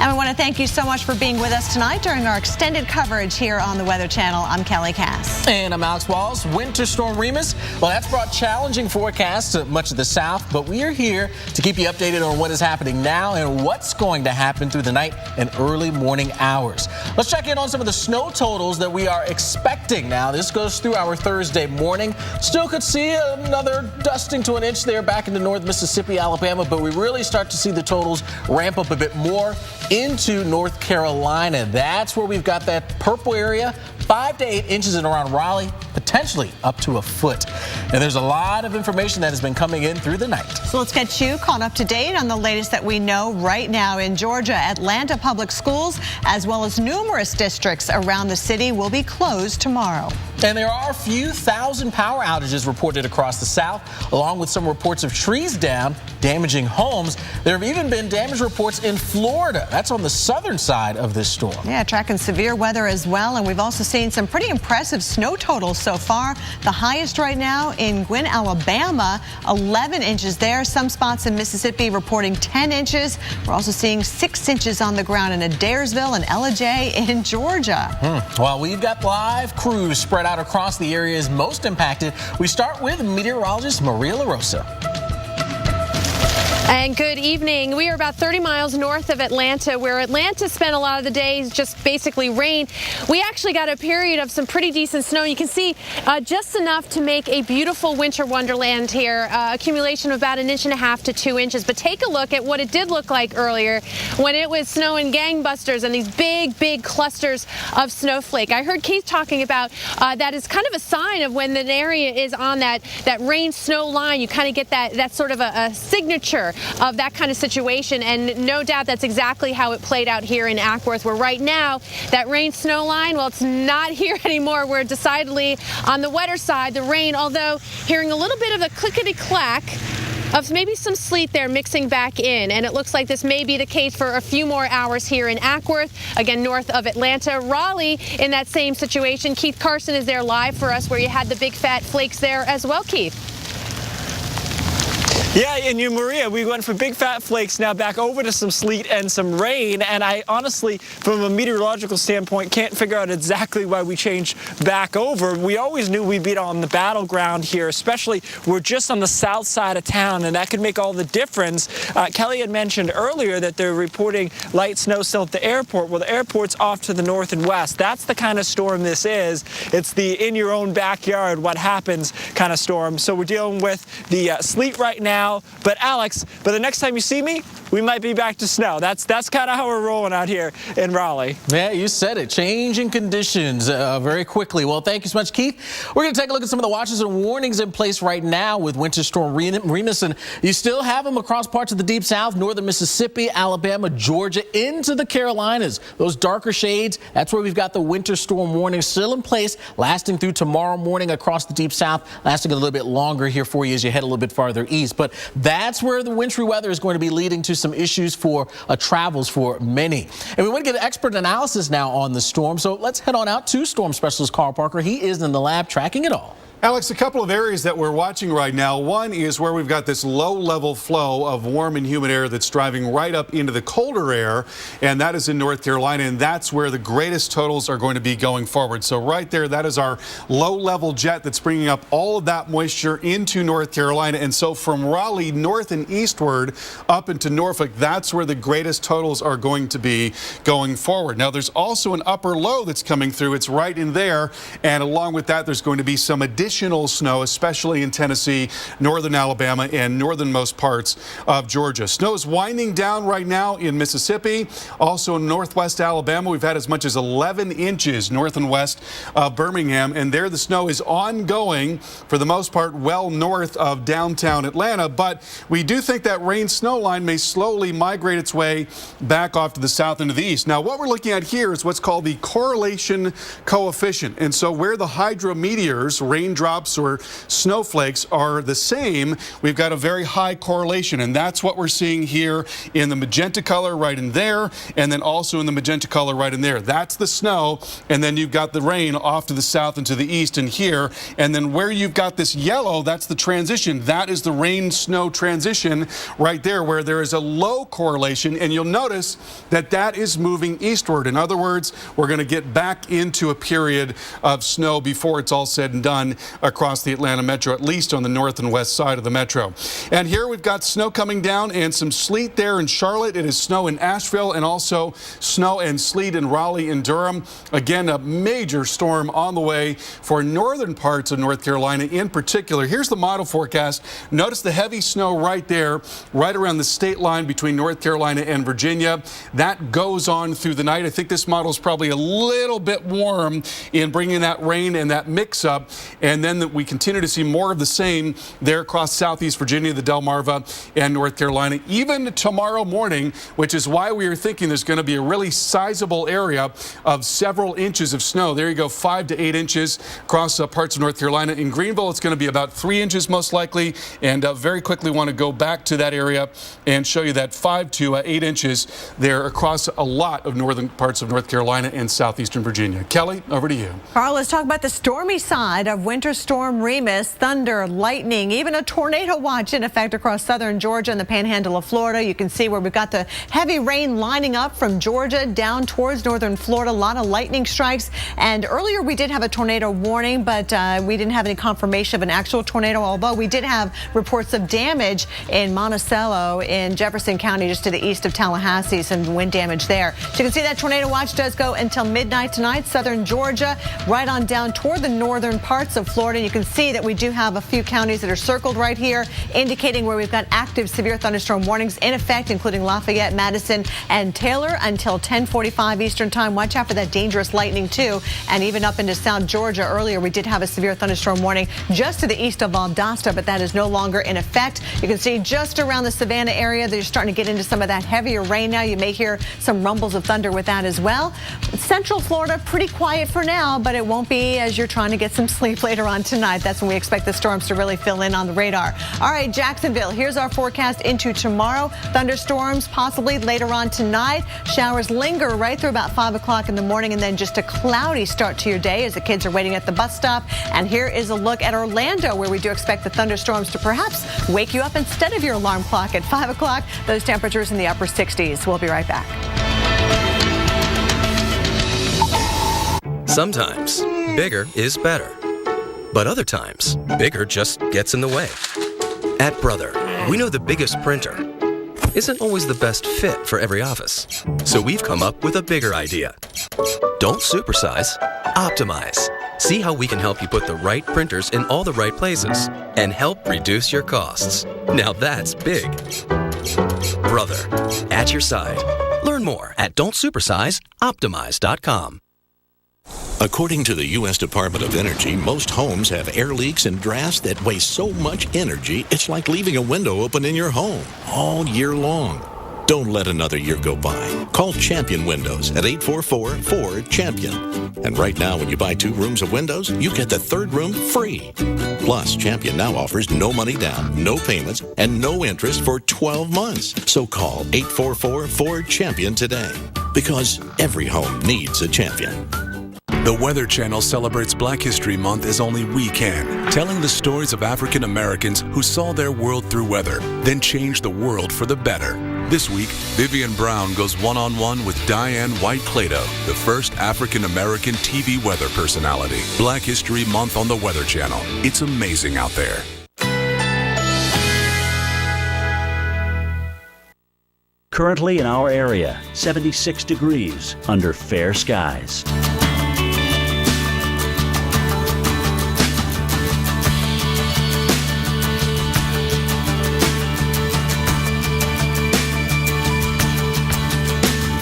And we want to thank you so much for being with us tonight during our extended coverage here on the Weather Channel. I'm Kelly Cass. And I'm Alex Walls. Winter Storm Remus, well, that's brought challenging forecasts to much of the South, but we are here to keep you updated on what is happening now and what's going to happen through the night and early morning hours. Let's check in on some of the snow totals that we are expecting now. This goes through our Thursday morning. Still could see another dusting to an inch there back into North Mississippi, Alabama, but we really start to see the totals ramp up a bit more into North Carolina. That's where we've got that purple area, 5 to 8 inches in around Raleigh, potentially up to a foot. And there's a lot of information that has been coming in through the night. So let's get you caught up to date on the latest that we know right now. In Georgia, Atlanta public schools, as well as numerous districts around the city, will be closed tomorrow. And there are a few thousand power outages reported across the South, along with some reports of trees down, damaging homes. There have even been damage reports in Florida. That's on the southern side of this storm. Yeah, tracking severe weather as well. And we've also seen some pretty impressive snow totals so far. The highest right now in Gwynn, Alabama, 11 inches there. Some spots in Mississippi reporting 10 inches. We're also seeing 6 inches on the ground in Adairsville and Ellijay in Georgia. Well, we've got live crews spread out across the areas most impacted. We start with meteorologist Maria LaRosa. And good evening. We are about 30 miles north of Atlanta, where Atlanta spent a lot of the days just basically rain. We actually got a period of some pretty decent snow. You can see just enough to make a beautiful winter wonderland here. Accumulation of about 1.5 to 2 inches. But take a look at what it did look like earlier when it was snowing gangbusters and these big clusters of snowflake. I heard Keith talking about that is kind of a sign of when an area is on that rain snow line. You kind of get that sort of a signature of that kind of situation, and no doubt that's exactly how it played out here in Ackworth, where right now that rain snow line, well, it's not here anymore. We're decidedly on the wetter side, the rain, although hearing a little bit of a clickety-clack of maybe some sleet there mixing back in, and it looks like this may be the case for a few more hours here in Ackworth, again north of Atlanta. Raleigh in that same situation. Keith Carson is there live for us, where you had the big fat flakes there as well, Keith. Yeah, and you, Maria, we went from big fat flakes now back over to some sleet and some rain, and I honestly, from a meteorological standpoint, can't figure out exactly why we changed back over. We always knew we'd be on the battleground here, especially we're just on the south side of town, and that could make all the difference. Kelly had mentioned earlier that they're reporting light snow still at the airport. Well, the airport's off to the north and west. That's the kind of storm this is. It's the in your own backyard, what happens kind of storm. So we're dealing with the sleet right now. But Alex, by the next time you see me, we might be back to snow. That's kind of how we're rolling out here in Raleigh. Yeah, you said it. Changing conditions very quickly. Well, thank you so much, Keith. We're going to take a look at some of the watches and warnings in place right now with Winter Storm Remus, and you still have them across parts of the Deep South, northern Mississippi, Alabama, Georgia, into the Carolinas. Those darker shades, that's where we've got the Winter Storm warning still in place, lasting through tomorrow morning across the Deep South, lasting a little bit longer here for you as you head a little bit farther east. But that's where the wintry weather is going to be leading to some issues for travels for many. And we want to get expert analysis now on the storm. So let's head on out to storm specialist Carl Parker. He is in the lab tracking it all. Alex, a couple of areas that we're watching right now. One is where we've got this low-level flow of warm and humid air that's driving right up into the colder air, and that is in North Carolina, and that's where the greatest totals are going to be going forward. So right there, that is our low-level jet that's bringing up all of that moisture into North Carolina. And so from Raleigh north and eastward up into Norfolk, that's where the greatest totals are going to be going forward. Now, there's also an upper low that's coming through. It's right in there, and along with that, there's going to be some additional snow, especially in Tennessee, northern Alabama, and northernmost parts of Georgia. Snow is winding down right now in Mississippi. Also in northwest Alabama, we've had as much as 11 inches north and west of Birmingham, and there the snow is ongoing for the most part well north of downtown Atlanta. But we do think that rain snow line may slowly migrate its way back off to the south and to the east. Now, what we're looking at here is what's called the correlation coefficient. And so where the hydrometeors, raindrops or snowflakes, are the same, we've got a very high correlation, and that's what we're seeing here in the magenta color right in there, and then also in the magenta color right in there. That's the snow, and then you've got the rain off to the south and to the east and here, and then where you've got this yellow, that's the transition. That is the rain-snow transition right there, where there is a low correlation, and you'll notice that that is moving eastward. In other words, we're going to get back into a period of snow before it's all said and done across the Atlanta metro, at least on the north and west side of the metro. And here we've got snow coming down and some sleet there in Charlotte. It is snow in Asheville, and also snow and sleet in Raleigh and Durham. Again, a major storm on the way for northern parts of North Carolina in particular. Here's the model forecast. Notice the heavy snow right there, right around the state line between North Carolina and Virginia. That goes on through the night. I think this model is probably a little bit warm in bringing that rain and that mix up. And then we continue to see more of the same there across southeast Virginia, the Delmarva, and North Carolina, even tomorrow morning, which is why we are thinking there's going to be a really sizable area of several inches of snow. There you go, 5 to 8 inches across parts of North Carolina. In Greenville, it's going to be about 3 inches most likely, and very quickly want to go back to that area and show you that 5 to 8 inches there across a lot of northern parts of North Carolina and southeastern Virginia. Kelly, over to you. Carl, let's talk about the stormy side of winter Winter storm Remus, thunder, lightning, even a tornado watch in effect across southern Georgia and the panhandle of Florida. You can see where we've got the heavy rain lining up from Georgia down towards northern Florida. A lot of lightning strikes. And earlier we did have a tornado warning, but we didn't have any confirmation of an actual tornado, although we did have reports of damage in Monticello in Jefferson County, just to the east of Tallahassee, some wind damage there. So you can see that tornado watch does go until midnight tonight, southern Georgia, right on down toward the northern parts of Florida. You can see that we do have a few counties that are circled right here, indicating where we've got active severe thunderstorm warnings in effect, including Lafayette, Madison, and Taylor until 10:45 Eastern time. Watch out for that dangerous lightning too. And even up into South Georgia earlier, we did have a severe thunderstorm warning just to the east of Valdosta, but that is no longer in effect. You can see just around the Savannah area, they're starting to get into some of that heavier rain now. You may hear some rumbles of thunder with that as well. Central Florida, pretty quiet for now, but it won't be as you're trying to get some sleep later on tonight. That's when we expect the storms to really fill in on the radar. All right, Jacksonville, here's our forecast into tomorrow. Thunderstorms possibly later on tonight. Showers linger right through about 5 o'clock in the morning, and then just a cloudy start to your day as the kids are waiting at the bus stop. And here is a look at Orlando, where we do expect the thunderstorms to perhaps wake you up instead of your alarm clock at 5 o'clock. Those temperatures in the upper 60s. We'll be right back. Sometimes bigger is better. But other times, bigger just gets in the way. At Brother, we know the biggest printer isn't always the best fit for every office. So we've come up with a bigger idea. Don't supersize, optimize. See how we can help you put the right printers in all the right places and help reduce your costs. Now that's big. Brother, at your side. Learn more at don'tsupersizeoptimize.com. According to the U.S. Department of Energy, most homes have air leaks and drafts that waste so much energy, it's like leaving a window open in your home all year long. Don't let another year go by. Call Champion Windows at 844-4CHAMPION. And right now, when you buy 2 rooms of windows, you get the 3rd room free. Plus, Champion now offers no money down, no payments, and no interest for 12 months. So call 844-4CHAMPION today. Because every home needs a champion. The Weather Channel celebrates Black History Month as only we can, telling the stories of African Americans who saw their world through weather, then changed the world for the better. This week, Vivian Brown goes one-on-one with Diane White-Clado, the first African American TV weather personality. Black History Month on the Weather Channel. It's amazing out there. Currently in our area, 76 degrees under fair skies.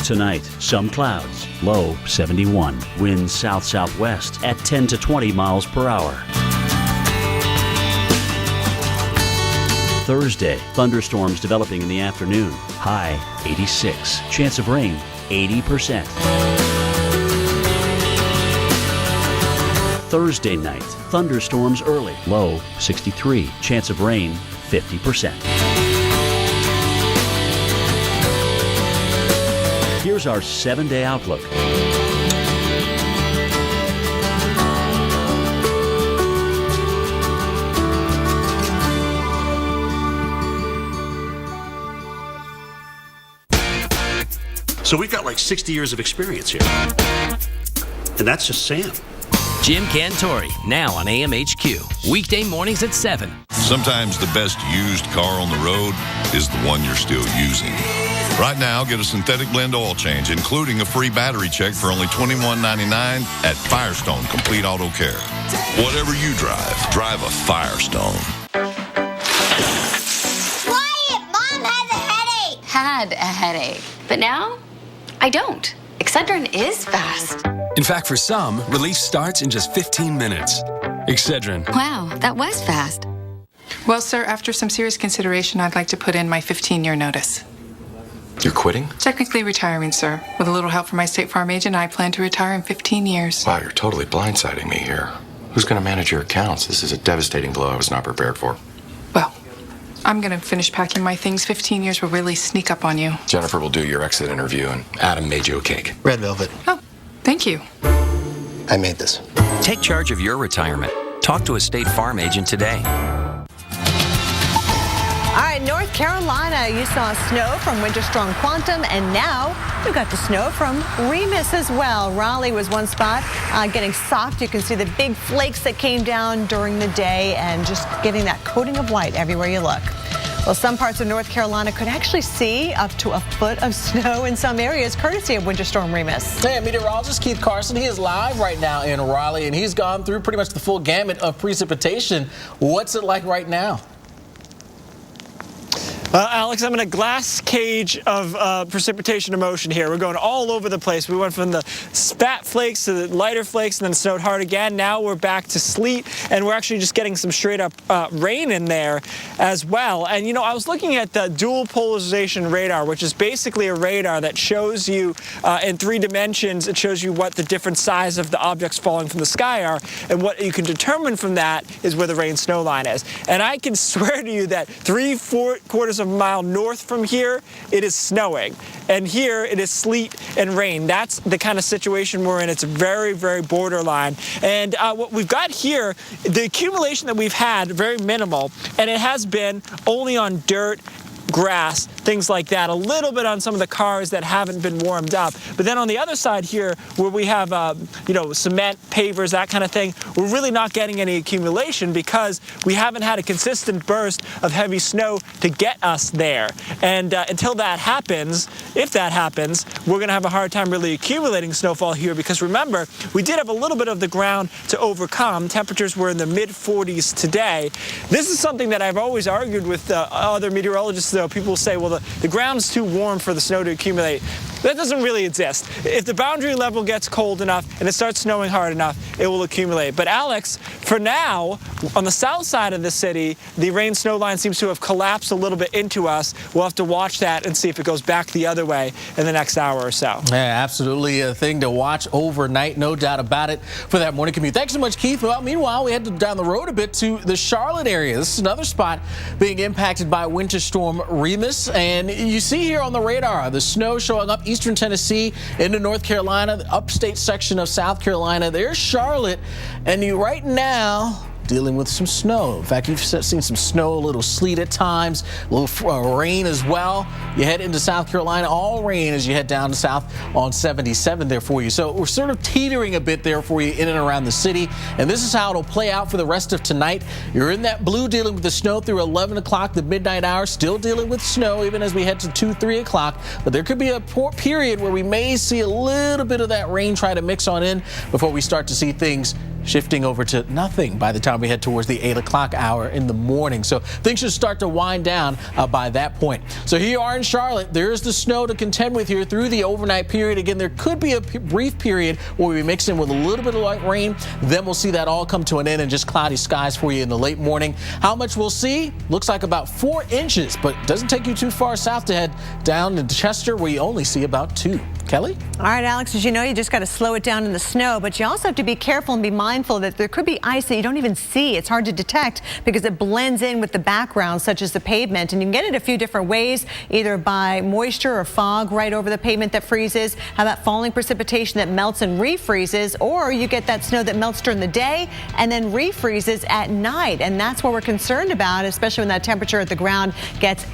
Tonight, some clouds, low 71. Winds south-southwest at 10 to 20 miles per hour. Thursday, thunderstorms developing in the afternoon. High 86. Chance of rain 80%. Thursday night, thunderstorms early. Low 63. Chance of rain 50%. Here's our 7-day outlook. So we've got like 60 years of experience here. And that's just Sam. Jim Cantori, now on AMHQ. Weekday mornings at 7. Sometimes the best used car on the road is the one you're still using. Right now, get a synthetic blend oil change, including a free battery check for only $21.99 at Firestone Complete Auto Care. Whatever you drive, drive a Firestone. Quiet! Mom has a headache! Had a headache. But now, I don't. Excedrin is fast. In fact, for some, relief starts in just 15 minutes. Excedrin. Wow, that was fast. Well, sir, after some serious consideration, I'd like to put in my 15-year notice. You're quitting? Technically retiring, sir. With a little help from my State Farm agent, I plan to retire in 15 years. Wow, you're totally blindsiding me here. Who's going to manage your accounts? This is a devastating blow I was not prepared for. Well, I'm going to finish packing my things. 15 years will really sneak up on you. Jennifer will do your exit interview, and Adam made you a cake. Red velvet. Oh, thank you. I made this. Take charge of your retirement. Talk to a State Farm agent today. All right, North Carolina, you saw snow from Winter Storm Quantum, and now we got the snow from Remus as well. Raleigh was one spot getting soft. You can see the big flakes that came down during the day and just getting that coating of white everywhere you look. Well, some parts of North Carolina could actually see up to a foot of snow in some areas, courtesy of Winter Storm Remus. Hey, meteorologist Keith Carson, he is live right now in Raleigh, and he's gone through pretty much the full gamut of precipitation. What's it like right now? Alex, I'm in a glass cage of precipitation in motion here. We're going all over the place. We went from the spat flakes to the lighter flakes, and then it snowed hard again. Now we're back to sleet, and we're actually just getting some straight up rain in there as well. And, you know, I was looking at the dual polarization radar, which is basically a radar that shows you in 3 dimensions. It shows you what the different size of the objects falling from the sky are, and what you can determine from that is where the rain snow line is. And I can swear to you that 3/4 of a mile north from here, it is snowing. And here, it is sleet and rain. That's the kind of situation we're in. It's very, very borderline. And what we've got here, the accumulation that we've had, very minimal, and it has been only on dirt, grass, things like that, a little bit on some of the cars that haven't been warmed up. But then on the other side here, where we have, you know, cement, pavers, that kind of thing, we're really not getting any accumulation because we haven't had a consistent burst of heavy snow to get us there. And until that happens, if that happens, we're going to have a hard time really accumulating snowfall here because remember, we did have a little bit of the ground to overcome. Temperatures were in the mid-40s today. This is something that I've always argued with other meteorologists, though. People say, well, the ground's too warm for the snow to accumulate. That doesn't really exist. If the boundary level gets cold enough and it starts snowing hard enough, it will accumulate. But Alex, for now, on the south side of the city, the rain snow line seems to have collapsed a little bit into us. We'll have to watch that and see if it goes back the other way in the next hour or so. Yeah, absolutely a thing to watch overnight, no doubt about it, for that morning commute. Thanks so much, Keith. Well, meanwhile, we head down the road a bit to the Charlotte area. This is another spot being impacted by Winter Storm Remus, and you see here on the radar the snow showing up eastern Tennessee into North Carolina, the upstate section of South Carolina. There's Charlotte, and you right now dealing with some snow. In fact, you've seen some snow, a little sleet at times, a little rain as well. You head into South Carolina, all rain as you head down to south on 77 there for you. So we're sort of teetering a bit there for you in and around the city. And this is how it'll play out for the rest of tonight. You're in that blue dealing with the snow through 11 o'clock, the midnight hour, still dealing with snow even as we head to 2, 3 o'clock. But there could be a period where we may see a little bit of that rain try to mix on in before we start to see things shifting over to nothing by the time we head towards the 8 o'clock hour in the morning. So things should start to wind down by that point. So here you are in Charlotte. There's the snow to contend with here through the overnight period. Again, there could be a brief period where we mix in with a little bit of light rain. Then we'll see that all come to an end and just cloudy skies for you in the late morning. How much we'll see? Looks like about 4 inches, but doesn't take you too far south to head down to Chester where you only see about 2. Kelly? All right, Alex, as you know, you just got to slow it down in the snow, but you also have to be careful and be mindful that there could be ice that you don't even see. It's hard to detect because it blends in with the background, such as the pavement, and you can get it a few different ways, either by moisture or fog right over the pavement that freezes, how that falling precipitation that melts and refreezes, or you get that snow that melts during the day and then refreezes at night, and that's what we're concerned about, especially when that temperature at the ground gets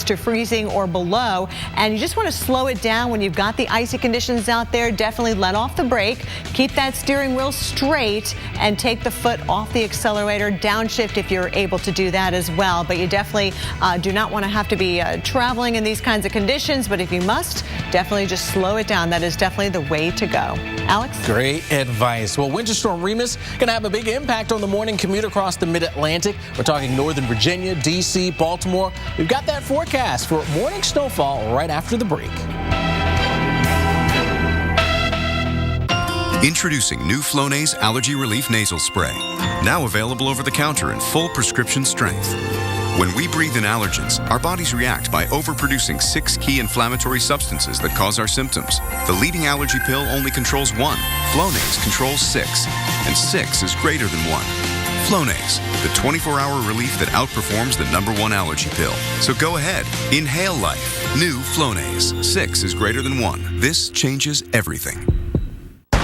to freezing or below, and you just want to slow it down when you've got the icy conditions out there. Definitely let off the brake, keep that steering wheel straight, and take the foot off the accelerator, downshift if you're able to do that as well. But you definitely do not want to have to be traveling in these kinds of conditions, but if you must, definitely just slow it down. That is definitely the way to go. Alex? Great advice. Well, Winter Storm Remus going to have a big impact on the morning commute across the mid-Atlantic. We're talking Northern Virginia, D.C., Baltimore. We've got that forecast for morning snowfall right after the break. Introducing new Flonase Allergy Relief Nasal Spray. Now available over the counter in full prescription strength. When we breathe in allergens, our bodies react by overproducing 6 key inflammatory substances that cause our symptoms. The leading allergy pill only controls 1. Flonase controls 6. And 6 is greater than 1. Flonase, the 24-hour relief that outperforms the #1 allergy pill. So go ahead, inhale life. New Flonase. 6 is greater than 1. This changes everything.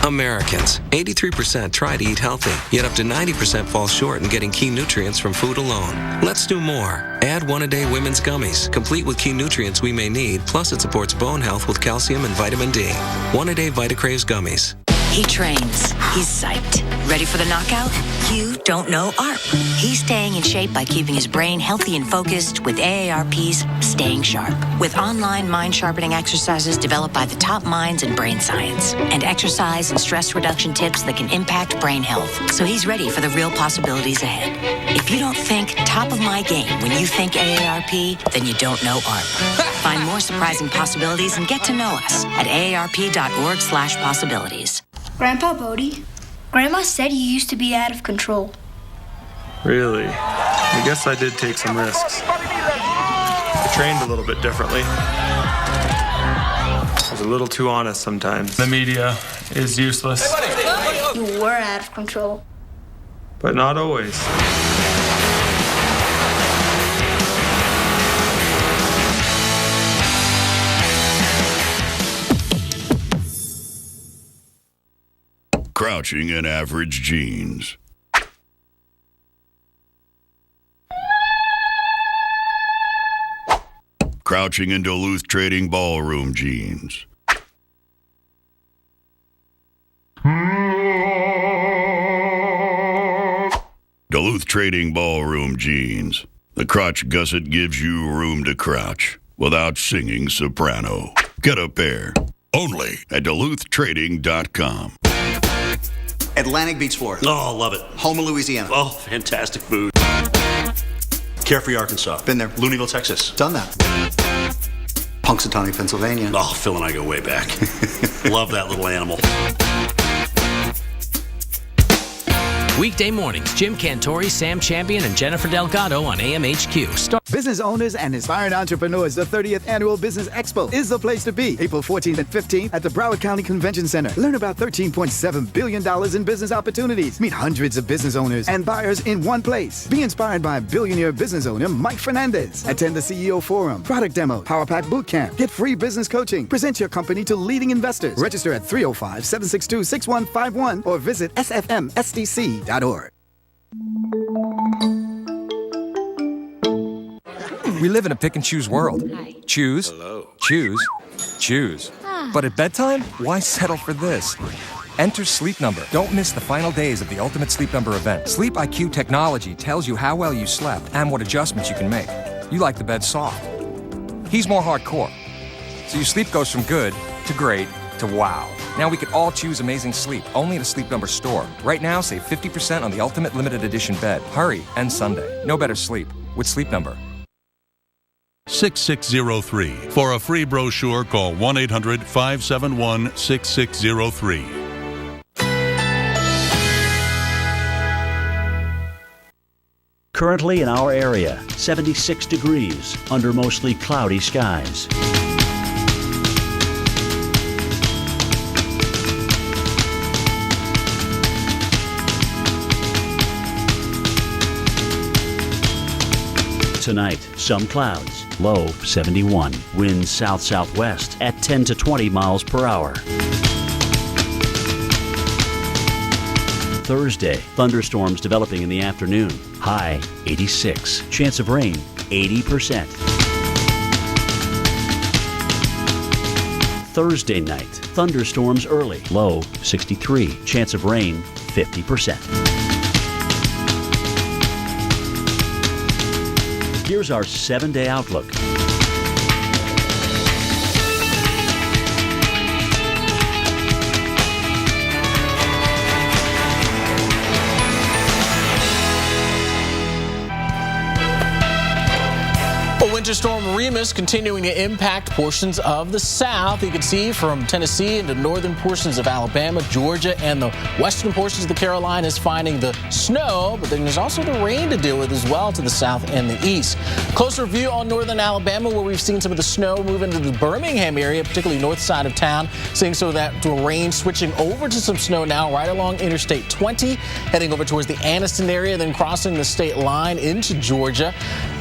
Americans, 83% try to eat healthy, yet up to 90% fall short in getting key nutrients from food alone. Let's do more. Add one-a-day women's gummies, complete with key nutrients we may need, plus it supports bone health with calcium and vitamin D. One-a-day VitaCraves gummies. He trains. He's psyched. Ready for the knockout? You don't know ARP. He's staying in shape by keeping his brain healthy and focused with AARP's Staying Sharp. With online mind-sharpening exercises developed by the top minds in brain science, and exercise and stress reduction tips that can impact brain health. So he's ready for the real possibilities ahead. If you don't think top of my game when you think AARP, then you don't know ARP. Find more surprising possibilities and get to know us at aarp.org/possibilities. Grandpa Bodie, Grandma said you used to be out of control. Really? I guess I did take some risks. I trained a little bit differently. I was a little too honest sometimes. The media is useless. You were out of control. But not always. Crouching in average jeans. Crouching in Duluth Trading ballroom jeans. Duluth Trading ballroom jeans. The crotch gusset gives you room to crouch without singing soprano. Get a pair. Only at DuluthTrading.com. Atlantic Beach, Florida. Oh, love it. Home of Louisiana. Oh, fantastic food. Carefree, Arkansas. Been there. Louisville, Texas. Done that. Punxsutawney, Pennsylvania. Oh, Phil and I go way back. Love that little animal. Weekday mornings, Jim Cantori, Sam Champion, and Jennifer Delgado on AMHQ. Business owners and inspiring entrepreneurs, the 30th Annual Business Expo is the place to be. April 14th and 15th at the Broward County Convention Center. Learn about $13.7 billion in business opportunities. Meet hundreds of business owners and buyers in one place. Be inspired by billionaire business owner Mike Fernandez. Attend the CEO Forum, product demo, Power Pack Bootcamp. Get free business coaching. Present your company to leading investors. Register at 305-762-6151 or visit sfmsdc.org. We live in a pick and choose world. Choose, choose, choose. But at bedtime, why settle for this? Enter Sleep Number. Don't miss the final days of the Ultimate Sleep Number event. Sleep IQ technology tells you how well you slept and what adjustments you can make. You like the bed soft. He's more hardcore. So your sleep goes from good to great to wow. Now we can all choose amazing sleep, only at a Sleep Number store. Right now, save 50% on the Ultimate Limited Edition bed. Hurry, and Sunday. No better sleep with Sleep Number. 6603. For a free brochure, call 1-800-571-6603. Currently in our area, 76 degrees under mostly cloudy skies. Tonight, some clouds, low 71. Winds south-southwest at 10 to 20 miles per hour. Thursday, thunderstorms developing in the afternoon. High 86. Chance of rain 80%. Thursday night, thunderstorms early. Low 63. Chance of rain 50%. Here's our 7-day outlook. Winter storm Remus continuing to impact portions of the south. You can see from Tennessee into northern portions of Alabama, Georgia, and the western portions of the Carolinas finding the snow, but then there's also the rain to deal with as well to the south and the east. Closer view on northern Alabama, where we've seen some of the snow move into the Birmingham area, particularly north side of town, seeing some of that rain switching over to some snow now right along Interstate 20, heading over towards the Anniston area, then crossing the state line into Georgia.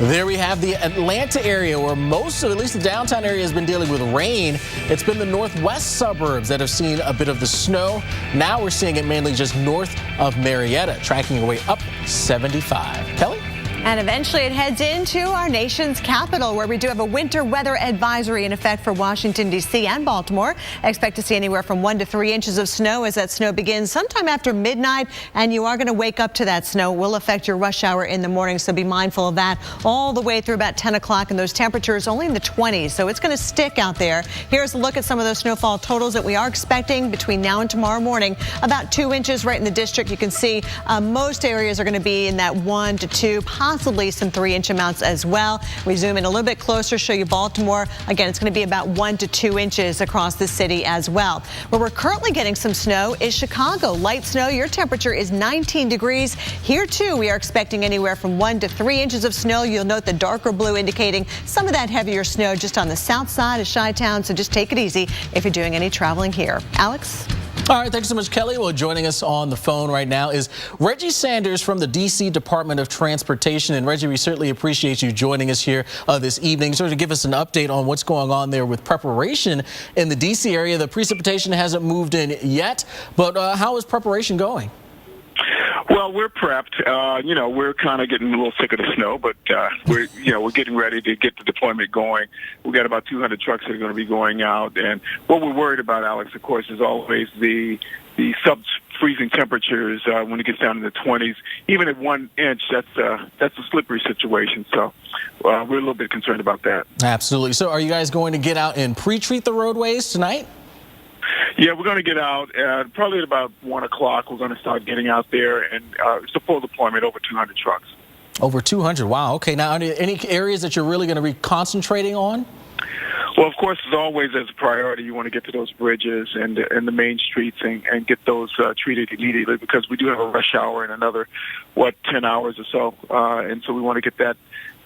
There we have the Atlanta area where most, or at least the downtown area, has been dealing with rain. It's been the northwest suburbs that have seen a bit of the snow. Now we're seeing it mainly just north of Marietta, tracking your way up 75. Kelly? And eventually it heads into our nation's capital, where we do have a winter weather advisory in effect for Washington, D.C. and Baltimore. Expect to see anywhere from 1 to 3 inches of snow as that snow begins sometime after midnight. And you are going to wake up to that snow. It will affect your rush hour in the morning, so be mindful of that all the way through about 10 o'clock. And those temperatures only in the 20s, so it's going to stick out there. Here's a look at some of those snowfall totals that we are expecting between now and tomorrow morning. About 2 inches right in the district. You can see most areas are going to be in that 1 to 2, possibly some 3-inch amounts as well. We zoom in a little bit closer, show you Baltimore. Again, it's going to be about 1 to 2 inches across the city as well. Where we're currently getting some snow is Chicago. Light snow. Your temperature is 19 degrees. Here, too, we are expecting anywhere from 1 to 3 inches of snow. You'll note the darker blue indicating some of that heavier snow just on the south side of Chi-Town, so just take it easy if you're doing any traveling here. Alex? All right, thanks so much, Kelly. Well, joining us on the phone right now is Reggie Sanders from the D.C. Department of Transportation. And Reggie, we certainly appreciate you joining us here this evening, sort of give us an update on what's going on there with preparation in the D.C. area. The precipitation hasn't moved in yet, but how is preparation going? Well, we're prepped. We're kind of getting a little sick of the snow, but we're getting ready to get the deployment going. We've got about 200 trucks that are going to be going out, and what we're worried about, Alex, of course, is always the sub-freezing temperatures when it gets down in the 20s. Even at 1 inch, that's a slippery situation. So we're a little bit concerned about that. Absolutely. So, are you guys going to get out and pre-treat the roadways tonight? Yeah, we're going to get out probably at about 1 o'clock. We're going to start getting out there, and it's a full deployment, over 200 trucks. Over 200, wow. Okay, now are there any areas that you're really going to be concentrating on? Well, of course, as always, as a priority, you want to get to those bridges and the main streets and get those treated immediately, because we do have a rush hour in another, 10 hours or so. And so we want to get that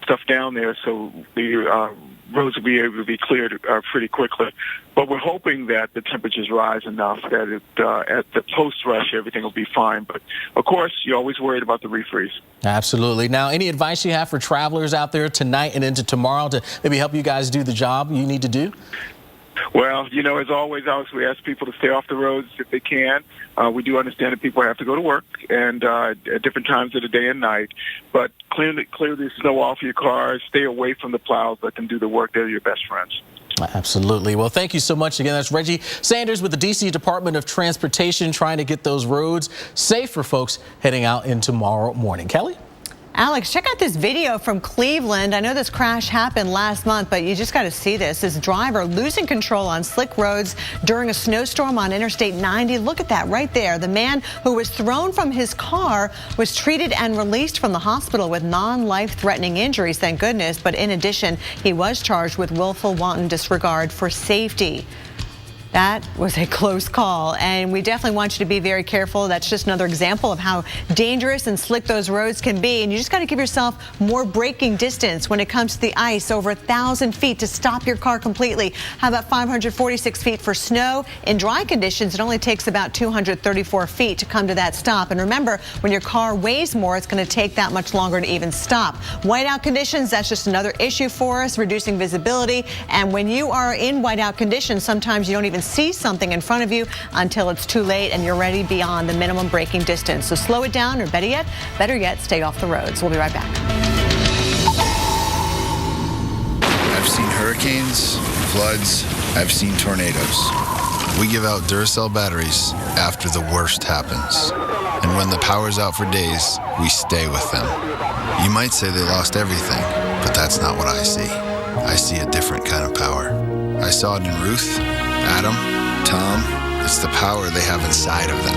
stuff down there so the roads will be able to be cleared pretty quickly. But we're hoping that the temperatures rise enough that at the post-rush, everything will be fine. But, of course, you're always worried about the refreeze. Absolutely. Now, any advice you have for travelers out there tonight and into tomorrow to maybe help you guys do the job you need to do? Well, as always, Alex, we ask people to stay off the roads if they can. We do understand that people have to go to work and at different times of the day and night. But clear the snow off your cars. Stay away from the plows. Let them do the work. They're your best friends. Absolutely. Well, thank you so much again. That's Reggie Sanders with the D.C. Department of Transportation, trying to get those roads safe for folks heading out in tomorrow morning. Kelly? Alex, check out this video from Cleveland. I know this crash happened last month, but you just got to see this. This driver losing control on slick roads during a snowstorm on Interstate 90. Look at that right there. The man who was thrown from his car was treated and released from the hospital with non-life-threatening injuries, thank goodness. But in addition, he was charged with willful wanton disregard for safety. That was a close call, and we definitely want you to be very careful. That's just another example of how dangerous and slick those roads can be, and you just got to give yourself more braking distance when it comes to the ice, over 1,000 feet to stop your car completely. How about 546 feet for snow? In dry conditions, it only takes about 234 feet to come to that stop. And remember, when your car weighs more, it's going to take that much longer to even stop. Whiteout conditions, that's just another issue for us, reducing visibility. And when you are in whiteout conditions, sometimes you don't even see something in front of you until it's too late and you're already beyond the minimum braking distance. So slow it down, or better yet, stay off the roads. We'll be right back. I've seen hurricanes, floods, I've seen tornadoes. We give out Duracell batteries after the worst happens. And when the power's out for days, we stay with them. You might say they lost everything, but that's not what I see. I see a different kind of power. I saw it in Ruth, Adam, Tom. It's the power they have inside of them.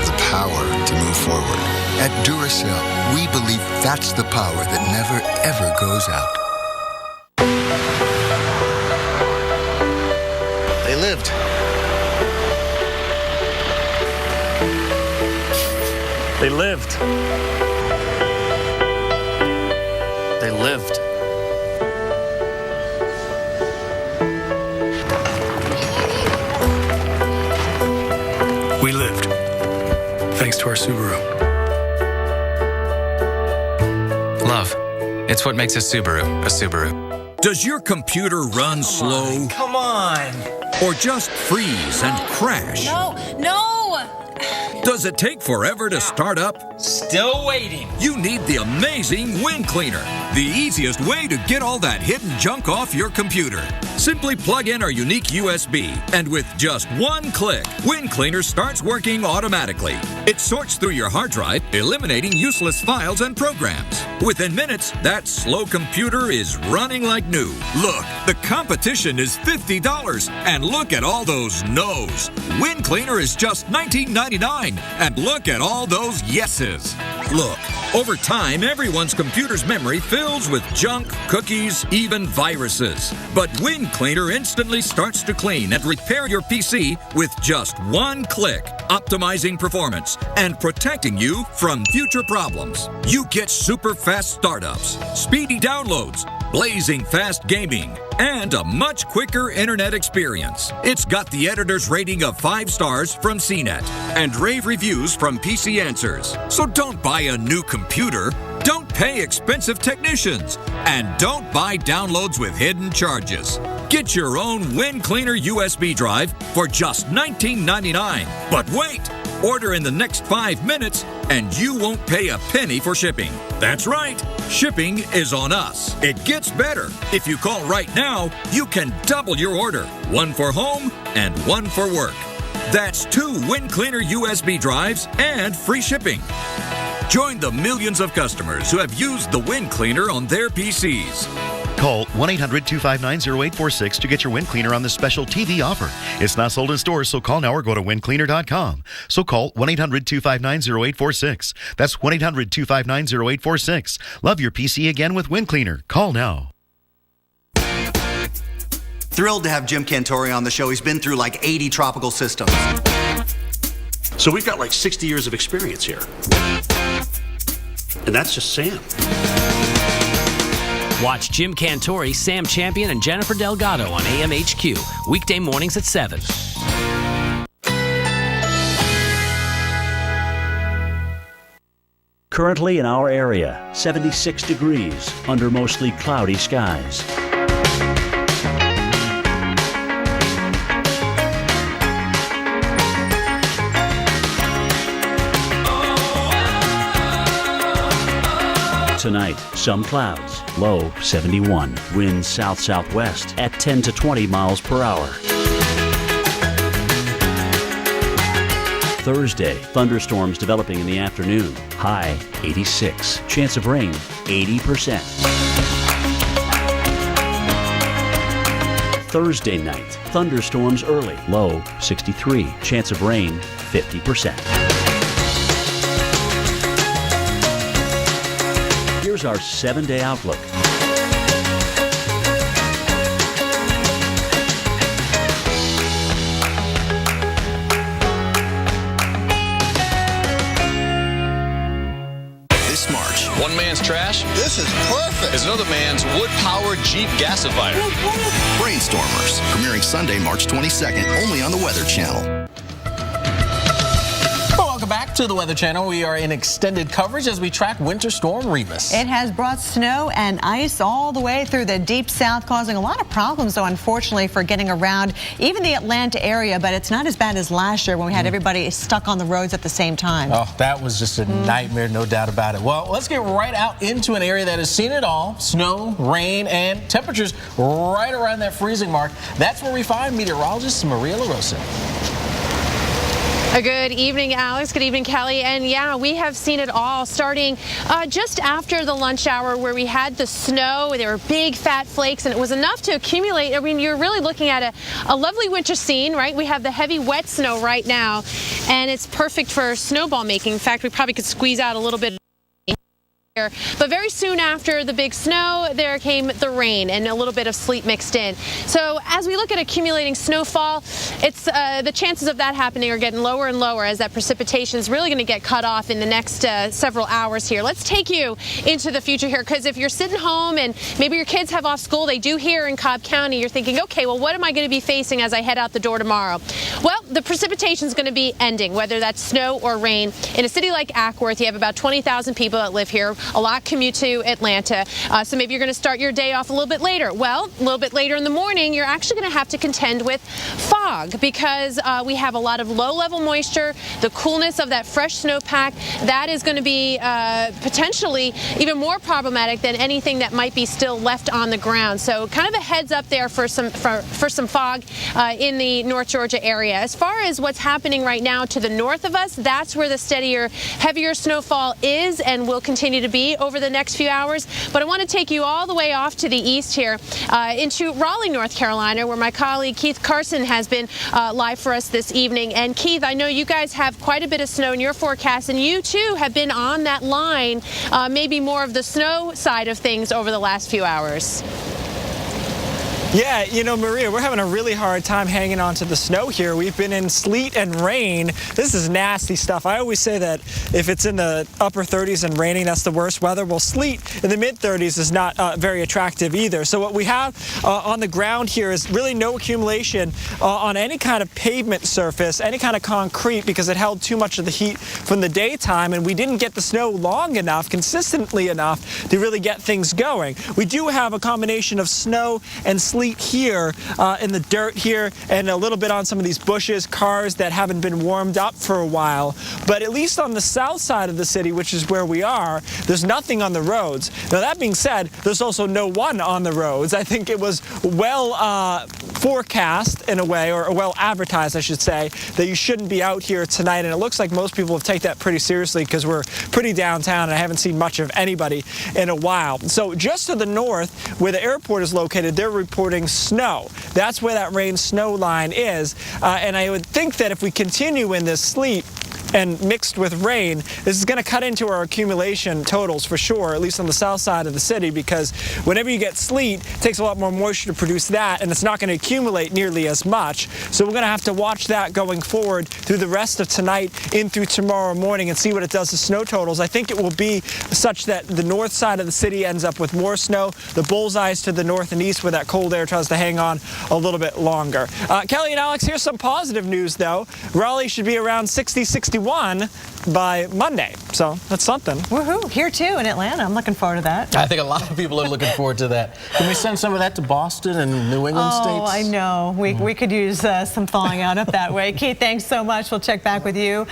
The power to move forward. At Duracell, we believe that's the power that never, ever goes out. They lived. They lived. They lived. We lived, thanks to our Subaru. Love. It's what makes a Subaru a Subaru. Does your computer run slow? Come on. Or just freeze and crash? No! Does it take forever to start up? Still waiting. You need the amazing WinCleaner, the easiest way to get all that hidden junk off your computer. Simply plug in our unique USB, and with just one click, WinCleaner starts working automatically. It sorts through your hard drive, eliminating useless files and programs. Within minutes, that slow computer is running like new. Look, the competition is $50, and look at all those no's. WinCleaner is just $19.99, and look at all those yeses. Look, over time, everyone's computer's memory fills with junk, cookies, even viruses. But WinCleaner instantly starts to clean and repair your PC with just one click, optimizing performance and protecting you from future problems. You get super fast startups, speedy downloads, blazing fast gaming, and a much quicker internet experience. It's got the editor's rating of 5 stars from CNET and rave reviews from PC Answers. So don't buy a new computer, don't pay expensive technicians, and don't buy downloads with hidden charges. Get your own WinCleaner USB drive for just $19.99. But wait! Order in the next 5 minutes, and you won't pay a penny for shipping. That's right, shipping is on us. It gets better. If you call right now, you can double your order. One for home and one for work. That's 2 WinCleaner USB drives and free shipping. Join the millions of customers who have used the WinCleaner on their PCs. Call 1-800-259-0846 to get your WinCleaner on this special TV offer. It's not sold in stores, so call now or go to wincleaner.com. So call 1-800-259-0846. That's 1-800-259-0846. Love your PC again with WinCleaner. Call now. Thrilled to have Jim Cantore on the show. He's been through like 80 tropical systems. So we've got like 60 years of experience here. And that's just Sam. Watch Jim Cantore, Sam Champion, and Jennifer Delgado on AMHQ, weekday mornings at 7. Currently in our area, 76 degrees under mostly cloudy skies. Tonight, some clouds, low 71. Winds south-southwest at 10 to 20 miles per hour. Thursday, thunderstorms developing in the afternoon. High 86. Chance of rain 80%. Thursday night, thunderstorms early. Low 63. Chance of rain 50%. Here's our 7-day outlook. This March, one man's trash, this is perfect, is another man's wood-powered Jeep gasifier. Brainstormers, premiering Sunday, March 22nd, only on the Weather Channel. Welcome back to the Weather Channel. We are in extended coverage as we track Winter Storm Remus. It has brought snow and ice all the way through the deep south, causing a lot of problems, though, unfortunately, for getting around even the Atlanta area. But it's not as bad as last year when we had everybody stuck on the roads at the same time. Oh, that was just a nightmare, no doubt about it. Well, let's get right out into an area that has seen it all. Snow, rain, and temperatures right around that freezing mark. That's where we find meteorologist Maria LaRosa. Good evening, Alex. Good evening, Kelly. And yeah, we have seen it all starting just after the lunch hour where we had the snow. There were big fat flakes and it was enough to accumulate. I mean, you're really looking at a lovely winter scene, right? We have the heavy wet snow right now and it's perfect for snowball making. In fact, we probably could squeeze out a little bit. But very soon after the big snow, there came the rain and a little bit of sleet mixed in. So as we look at accumulating snowfall, it's the chances of that happening are getting lower and lower as that precipitation is really going to get cut off in the next several hours here. Let's take you into the future here, because if you're sitting home and maybe your kids have off school, they do here in Cobb County, you're thinking, okay, well, what am I going to be facing as I head out the door tomorrow? Well, the precipitation is going to be ending, whether that's snow or rain. In a city like Ackworth, you have about 20,000 people that live here. a lot commute to Atlanta. So maybe you're going to start your day off a little bit later. Well, a little bit later in the morning, you're actually going to have to contend with fog because we have a lot of low-level moisture, the coolness of that fresh snowpack. That is going to be potentially even more problematic than anything that might be still left on the ground. So kind of a heads up there for some fog in the North Georgia area. As far as what's happening right now to the north of us, that's where the steadier, heavier snowfall is and will continue to be over the next few hours. But I want to take you all the way off to the east here into Raleigh, North Carolina, where my colleague Keith Carson has been live for us this evening. And Keith, I know you guys have quite a bit of snow in your forecast, and you too have been on that line, maybe more of the snow side of things over the last few hours. Yeah, you know, Maria, we're having a really hard time hanging on to the snow here. We've been in sleet and rain. This is nasty stuff. I always say that if it's in the upper 30s and raining, that's the worst weather. Well, sleet in the mid-30s is not very attractive either. So what we have on the ground here is really no accumulation on any kind of pavement surface, any kind of concrete, because it held too much of the heat from the daytime, and we didn't get the snow long enough, consistently enough, to really get things going. We do have a combination of snow and sleet here in the dirt here, and a little bit on some of these bushes, cars that haven't been warmed up for a while. But at least on the south side of the city, which is where we are, there's nothing on the roads. Now that being said, there's also no one on the roads. I think it was well forecast in a way, or well advertised, I should say, that you shouldn't be out here tonight. And it looks like most people have taken that pretty seriously because we're pretty downtown and I haven't seen much of anybody in a while. So just to the north, where the airport is located, they're reporting snow. That's where that rain snow line is. And I would think that if we continue in this sleet and mixed with rain, this is going to cut into our accumulation totals for sure, at least on the south side of the city, because whenever you get sleet, it takes a lot more moisture to produce that, and it's not going to accumulate nearly as much. So we're going to have to watch that going forward through the rest of tonight in through tomorrow morning and see what it does to snow totals. I think it will be such that the north side of the city ends up with more snow. The bullseyes to the north and east where that cold air tries to hang on a little bit longer. Kelly and Alex, here's some positive news, though. Raleigh should be around 60-61 by Monday, so that's something. Woohoo! Here too in Atlanta. I'm looking forward to that. I think a lot of people are looking forward to that. Can we send some of that to Boston and New England states? Oh, I know. We could use some thawing out up that way. Keith, thanks so much. We'll check back with you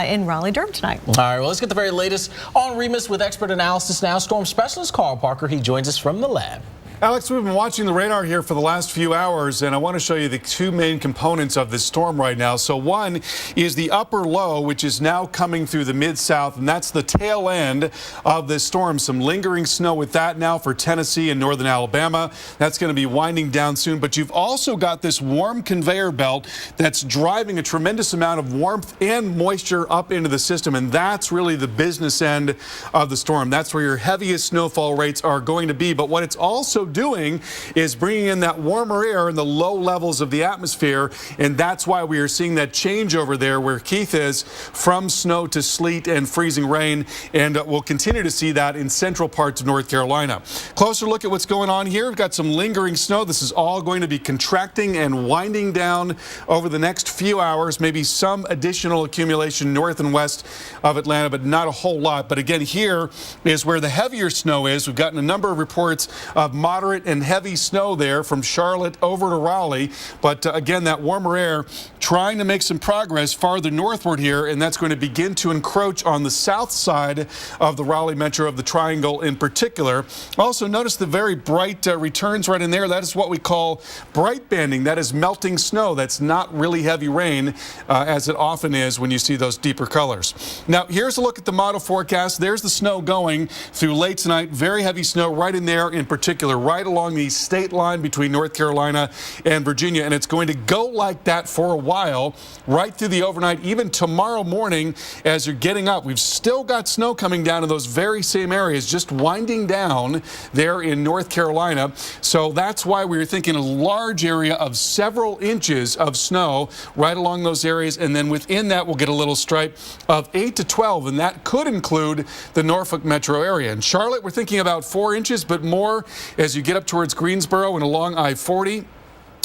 in Raleigh-Durham tonight. All right, well, let's get the very latest on Remus with expert analysis now. Storm specialist Carl Parker. He joins us from the lab. Alex, we've been watching the radar here for the last few hours, and I want to show you the two main components of this storm right now. So one is the upper low, which is now coming through the mid-south, and that's the tail end of this storm. Some lingering snow with that now for Tennessee and northern Alabama. That's going to be winding down soon. But you've also got this warm conveyor belt that's driving a tremendous amount of warmth and moisture up into the system, and that's really the business end of the storm. That's where your heaviest snowfall rates are going to be. But what it's also doing is bringing in that warmer air in the low levels of the atmosphere, and that's why we are seeing that change over there where Keith is, from snow to sleet and freezing rain, and we'll continue to see that in central parts of North Carolina. Closer look at what's going on here. We've got some lingering snow. This is all going to be contracting and winding down over the next few hours, maybe some additional accumulation north and west of Atlanta, but not a whole lot. But again, here is where the heavier snow is. We've gotten a number of reports of moderate and heavy snow there from Charlotte over to Raleigh. But again, that warmer air trying to make some progress farther northward here, and that's going to begin to encroach on the south side of the Raleigh metro, of the triangle in particular. Also, notice the very bright returns right in there. That is what we call bright banding. That is melting snow. That's not really heavy rain, as it often is when you see those deeper colors. Now, here's a look at the model forecast. There's the snow going through late tonight. Very heavy snow right in there in particular, right along the state line between North Carolina and Virginia, and it's going to go like that for a while, right through the overnight, even tomorrow morning as you're getting up. We've still got snow coming down in those very same areas, just winding down there in North Carolina. So that's why we were thinking a large area of several inches of snow right along those areas, and then within that we'll get a little stripe of 8 to 12, and that could include the Norfolk metro area. In Charlotte, we're thinking about 4 inches, but more as you get up towards Greensboro and along I-40.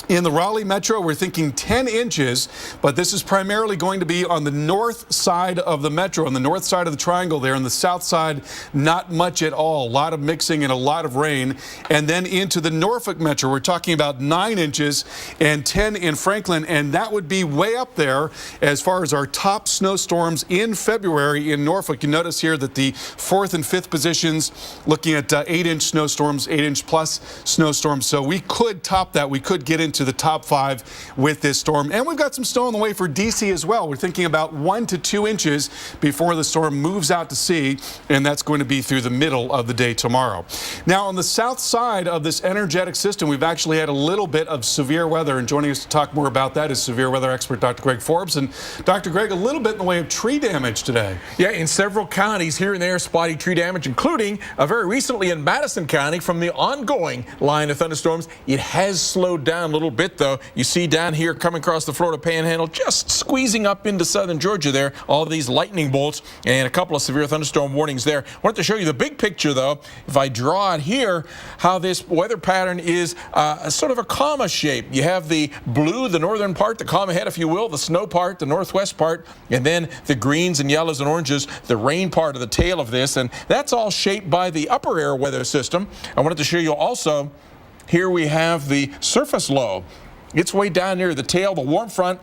In the Raleigh metro, we're thinking 10 inches, but this is primarily going to be on the north side of the metro, on the north side of the triangle there. On the south side, not much at all. A lot of mixing and a lot of rain. And then into the Norfolk metro, we're talking about 9 inches and 10 in Franklin, and that would be way up there as far as our top snowstorms in February in Norfolk. You notice here that the 4th and 5th positions looking at 8-inch snowstorms, 8-inch plus snowstorms. So we could top that. We could get into the top 5 with this storm. And we've got some snow on the way for D.C. as well. We're thinking about 1 to 2 inches before the storm moves out to sea, and that's going to be through the middle of the day tomorrow. Now, on the south side of this energetic system, we've actually had a little bit of severe weather, and joining us to talk more about that is severe weather expert Dr. Greg Forbes. And Dr. Greg, a little bit in the way of tree damage today. Yeah, in several counties here and there, spotty tree damage, including very recently in Madison County from the ongoing line of thunderstorms. It has slowed down a little bit, though. You see down here coming across the Florida Panhandle, just squeezing up into southern Georgia there, all of these lightning bolts and a couple of severe thunderstorm warnings there. I wanted to show you the big picture, though, if I draw it here, how this weather pattern is sort of a comma shape. You have the blue, the northern part, the comma head, if you will, the snow part, the northwest part, and then the greens and yellows and oranges, the rain part of the tail of this, and that's all shaped by the upper air weather system. I wanted to show you also, here we have the surface low. It's way down near the tail, the warm front.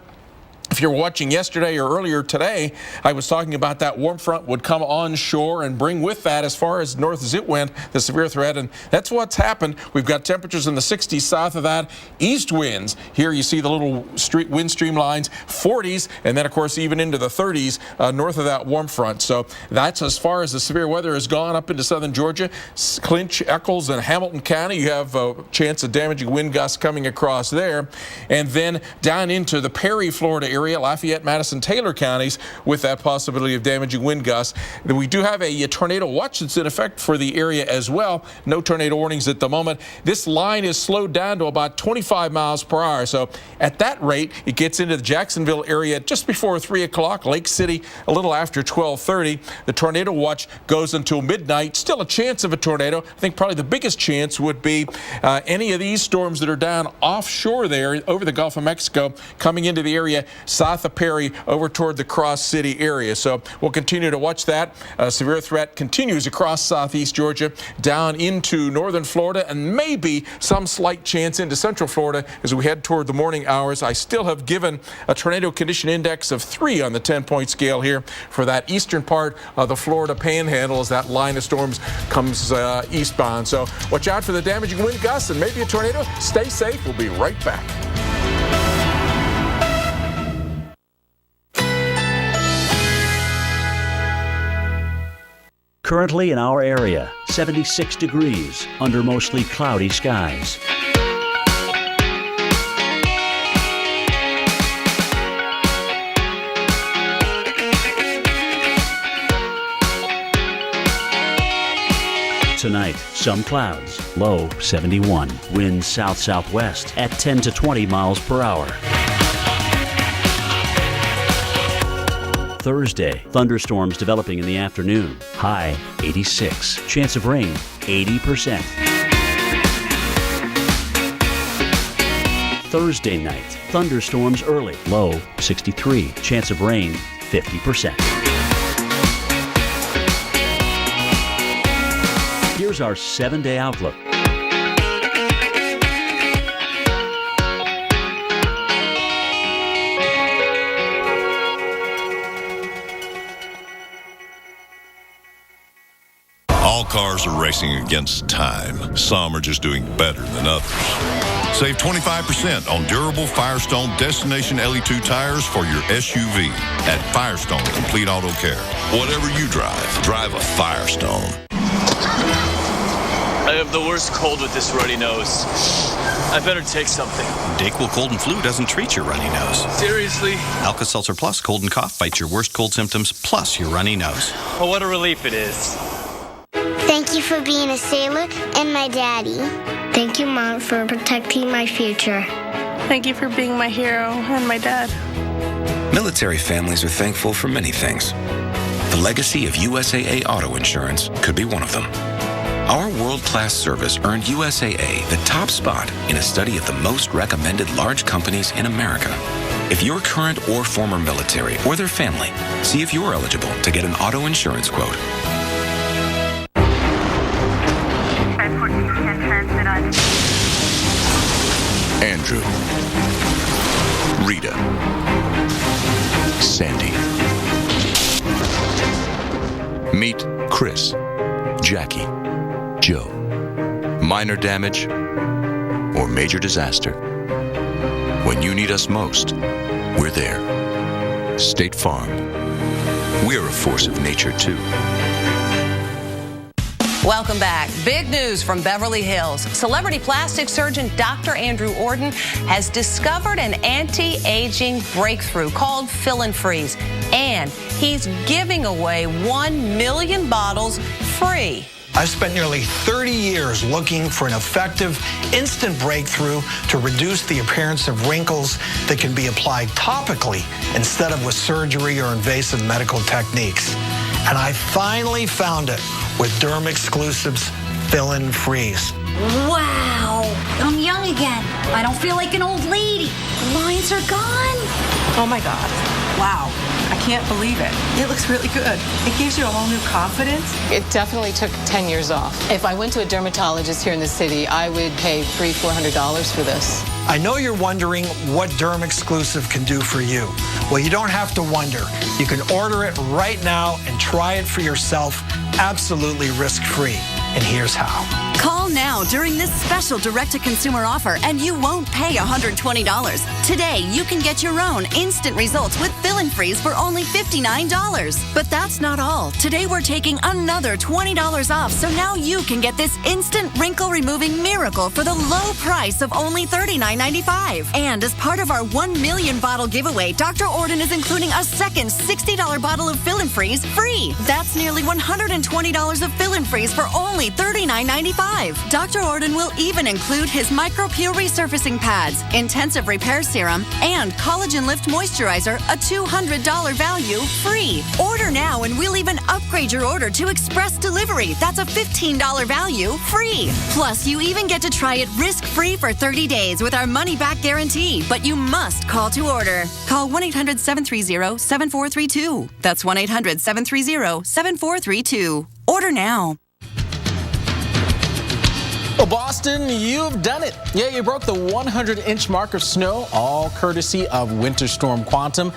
If you're watching yesterday or earlier today, I was talking about that warm front would come onshore and bring with that, as far as north as it went, the severe threat, and that's what's happened. We've got temperatures in the 60s south of that. East winds, here you see the little wind stream lines, 40s, and then of course even into the 30s north of that warm front. So that's as far as the severe weather has gone up into southern Georgia. Clinch, Eccles, and Hamilton County, you have a chance of damaging wind gusts coming across there. And then down into the Perry, Florida area, Lafayette, Madison, Taylor counties with that possibility of damaging wind gusts. We do have a tornado watch that's in effect for the area as well. No tornado warnings at the moment. This line is slowed down to about 25 miles per hour. So at that rate, it gets into the Jacksonville area just before 3 o'clock, Lake City a little after 12:30. The tornado watch goes until midnight. Still a chance of a tornado. I think probably the biggest chance would be any of these storms that are down offshore there over the Gulf of Mexico coming into the area south of Perry over toward the Cross City area. So we'll continue to watch that. Severe threat continues across southeast Georgia, down into northern Florida, and maybe some slight chance into central Florida as we head toward the morning hours. I still have given a tornado condition index of 3 on the 10-point scale here for that eastern part of the Florida Panhandle as that line of storms comes eastbound. So watch out for the damaging wind gusts and maybe a tornado. Stay safe. We'll be right back. Currently in our area, 76 degrees under mostly cloudy skies. Tonight, some clouds, low 71. Winds south-southwest at 10 to 20 miles per hour. Thursday, thunderstorms developing in the afternoon. High 86. Chance of rain 80%. Thursday night, thunderstorms early. Low 63. Chance of rain 50%. Here's our 7-day outlook. All cars are racing against time. Some are just doing better than others. Save 25% on durable Firestone Destination LE2 tires for your SUV at Firestone Complete Auto Care. Whatever you drive, drive a Firestone. I have the worst cold with this runny nose. I better take something. Dayquil Cold and Flu doesn't treat your runny nose. Seriously? Alka-Seltzer Plus Cold and Cough fights your worst cold symptoms plus your runny nose. Oh, what a relief it is. Thank you for being a sailor and my daddy. Thank you, Mom, for protecting my future. Thank you for being my hero and my dad. Military families are thankful for many things. The legacy of USAA Auto Insurance could be one of them. Our world-class service earned USAA the top spot in a study of the most recommended large companies in America. If you're current or former military or their family, see if you're eligible to get an auto insurance quote. Andrew, Rita, Sandy. Meet Chris, Jackie, Joe. Minor damage or major disaster. When you need us most, we're there. State Farm. We're a force of nature, too. Welcome back. Big news from Beverly Hills. Celebrity plastic surgeon Dr. Andrew Orden has discovered an anti-aging breakthrough called Fill and Freeze. And he's giving away 1 million bottles free. I've spent nearly 30 years looking for an effective, instant breakthrough to reduce the appearance of wrinkles that can be applied topically instead of with surgery or invasive medical techniques. And I finally found it with Derm Exclusives Fill and Freeze. Wow, I'm young again. I don't feel like an old lady. The lines are gone. Oh my God. Wow. I can't believe it. It looks really good. It gives you a whole new confidence. It definitely took 10 years off. If I went to a dermatologist here in the city, I would pay $300-400 for this. I know you're wondering what Derm Exclusive can do for you. Well, you don't have to wonder. You can order it right now and try it for yourself, absolutely risk-free. And here's how. Call now during this special direct-to-consumer offer, and you won't pay $120. Today, you can get your own instant results with Fill and Freeze for only $59. But that's not all. Today, we're taking another $20 off, so now you can get this instant wrinkle-removing miracle for the low price of only $39.95. And as part of our 1 million bottle giveaway, Dr. Orden is including a second $60 bottle of Fill and Freeze free. That's nearly $120 of Fill and Freeze for only $39.95. Dr. Orden will even include his Micro-Pure Resurfacing Pads, Intensive Repair Serum, and Collagen Lift Moisturizer, a $200 value, free. Order now and we'll even upgrade your order to Express Delivery. That's a $15 value, free. Plus, you even get to try it risk-free for 30 days with our money-back guarantee. But you must call to order. Call 1-800-730-7432. That's 1-800-730-7432. Order now. Well, Boston, you've done it. Yeah, you broke the 100-inch mark of snow, all courtesy of Winter Storm Quantum.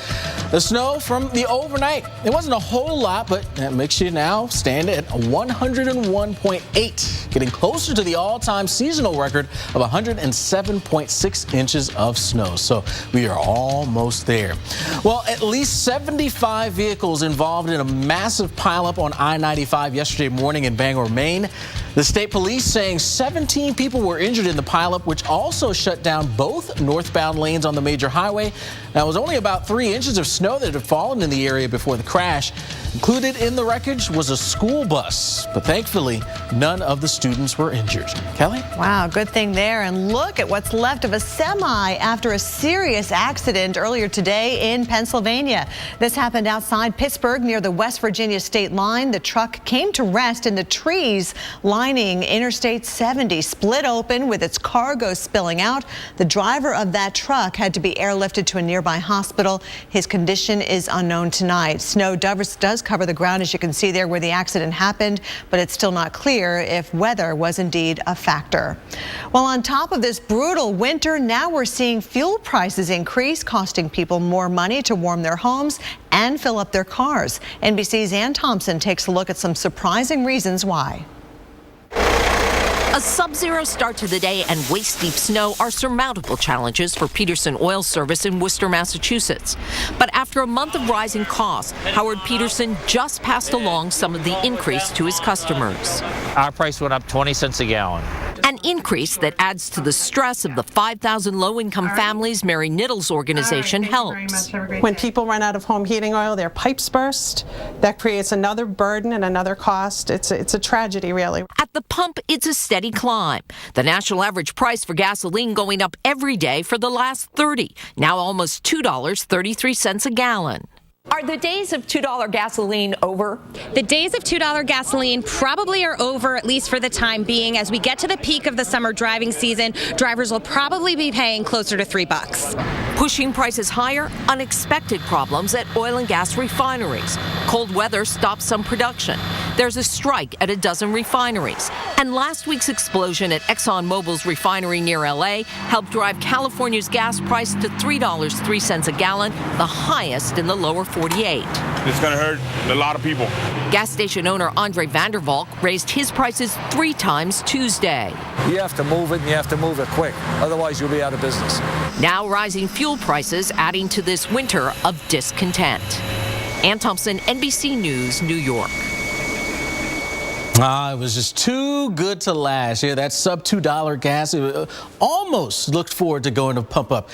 The snow from the overnight. It wasn't a whole lot, but that makes you now stand at 101.8, getting closer to the all-time seasonal record of 107.6 inches of snow. So we are almost there. Well, at least 75 vehicles involved in a massive pileup on I-95 yesterday morning in Bangor, Maine. The state police saying 17 people were injured in the pileup, which also shut down both northbound lanes on the major highway. Now, it was only about 3 inches of snow that had fallen in the area before the crash. Included in the wreckage was a school bus, but thankfully, none of the students were injured. Kelly? Wow, good thing there. And look at what's left of a semi after a serious accident earlier today in Pennsylvania. This happened outside Pittsburgh near the West Virginia state line. The truck came to rest in the trees lining Interstate 70, split open with its cargo spilling out. The driver of that truck had to be airlifted to a nearby hospital. His condition is unknown tonight. Snow does cover the ground, as you can see there, where the accident happened, but it's still not clear if weather was indeed a factor. Well, on top of this brutal winter, now we're seeing fuel prices increase, costing people more money to warm their homes and fill up their cars. NBC's Ann Thompson takes a look at some surprising reasons why. A sub-zero start to the day and waist-deep snow are surmountable challenges for Peterson Oil Service in Worcester, Massachusetts. But after a month of rising costs, Howard Peterson just passed along some of the increase to his customers. Our price went up 20 cents a gallon. An increase that adds to the stress of the 5,000 low-income families Mary Niddle's organization helps. When people run out of home heating oil, their pipes burst. That creates another burden and another cost. It's a tragedy, really. At the pump, it's a steady climb. The national average price for gasoline going up every day for the last 30, now almost $2.33 a gallon. Are the days of $2 gasoline over? The days of $2 gasoline probably are over, at least for the time being. As we get to the peak of the summer driving season, drivers will probably be paying closer to $3. Pushing prices higher, unexpected problems at oil and gas refineries. Cold weather stops some production. There's a strike at a dozen refineries. And last week's explosion at ExxonMobil's refinery near L.A. helped drive California's gas price to $3.03 a gallon, the highest in the lower 48. It's going to hurt a lot of people. Gas station owner Andre Vandervalk raised his prices 3 times Tuesday. You have to move it, and you have to move it quick. Otherwise, you'll be out of business. Now rising fuel prices adding to this winter of discontent. Ann Thompson, NBC News, New York. It was just too good to last. Yeah, that sub $2 gas. Almost looked forward to going to pump up.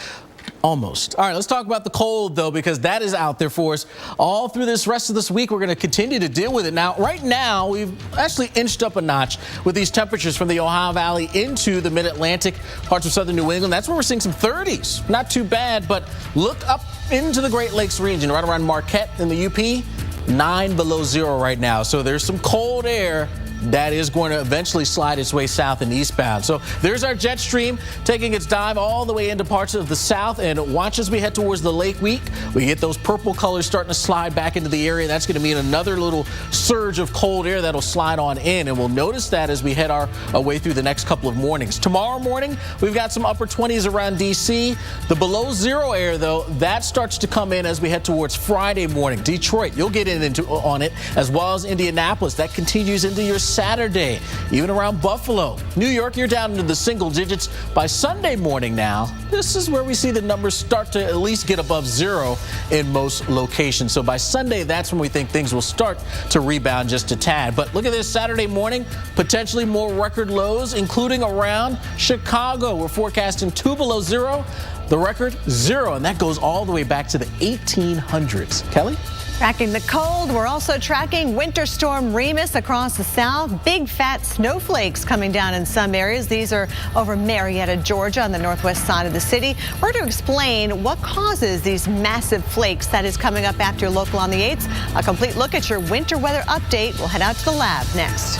Almost. All right, let's talk about the cold, though, because that is out there for us all through this rest of this week. We're going to continue to deal with it. Now, right now, we've actually inched up a notch with these temperatures from the Ohio Valley into the mid-Atlantic, parts of southern New England. That's where we're seeing some 30s. Not too bad, but look up into the Great Lakes region, right around Marquette in the UP, 9 below 0 right now. So there's some cold air that is going to eventually slide its way south and eastbound. So there's our jet stream taking its dive all the way into parts of the south. And watch as we head towards the lake week. We get those purple colors starting to slide back into the area. That's going to mean another little surge of cold air that'll slide on in. And we'll notice that as we head our way through the next couple of mornings. Tomorrow morning, we've got some upper 20s around D.C. The below 0 air, though, that starts to come in as we head towards Friday morning. Detroit, you'll get on it, as well as Indianapolis. That continues into your Saturday, even around Buffalo. New York, you're down into the single digits. By Sunday morning now, this is where we see the numbers start to at least get above 0 in most locations. So by Sunday, that's when we think things will start to rebound just a tad. But look at this Saturday morning, potentially more record lows, including around Chicago. We're forecasting 2 below 0. The record 0, and that goes all the way back to the 1800s. Kelly? Tracking the cold, we're also tracking Winter Storm Remus across the south. Big fat snowflakes coming down in some areas. These are over Marietta, Georgia, on the northwest side of the city. We're to explain what causes these massive flakes. That is coming up after your local on the 8s. A complete look at your winter weather update. We'll head out to the lab next.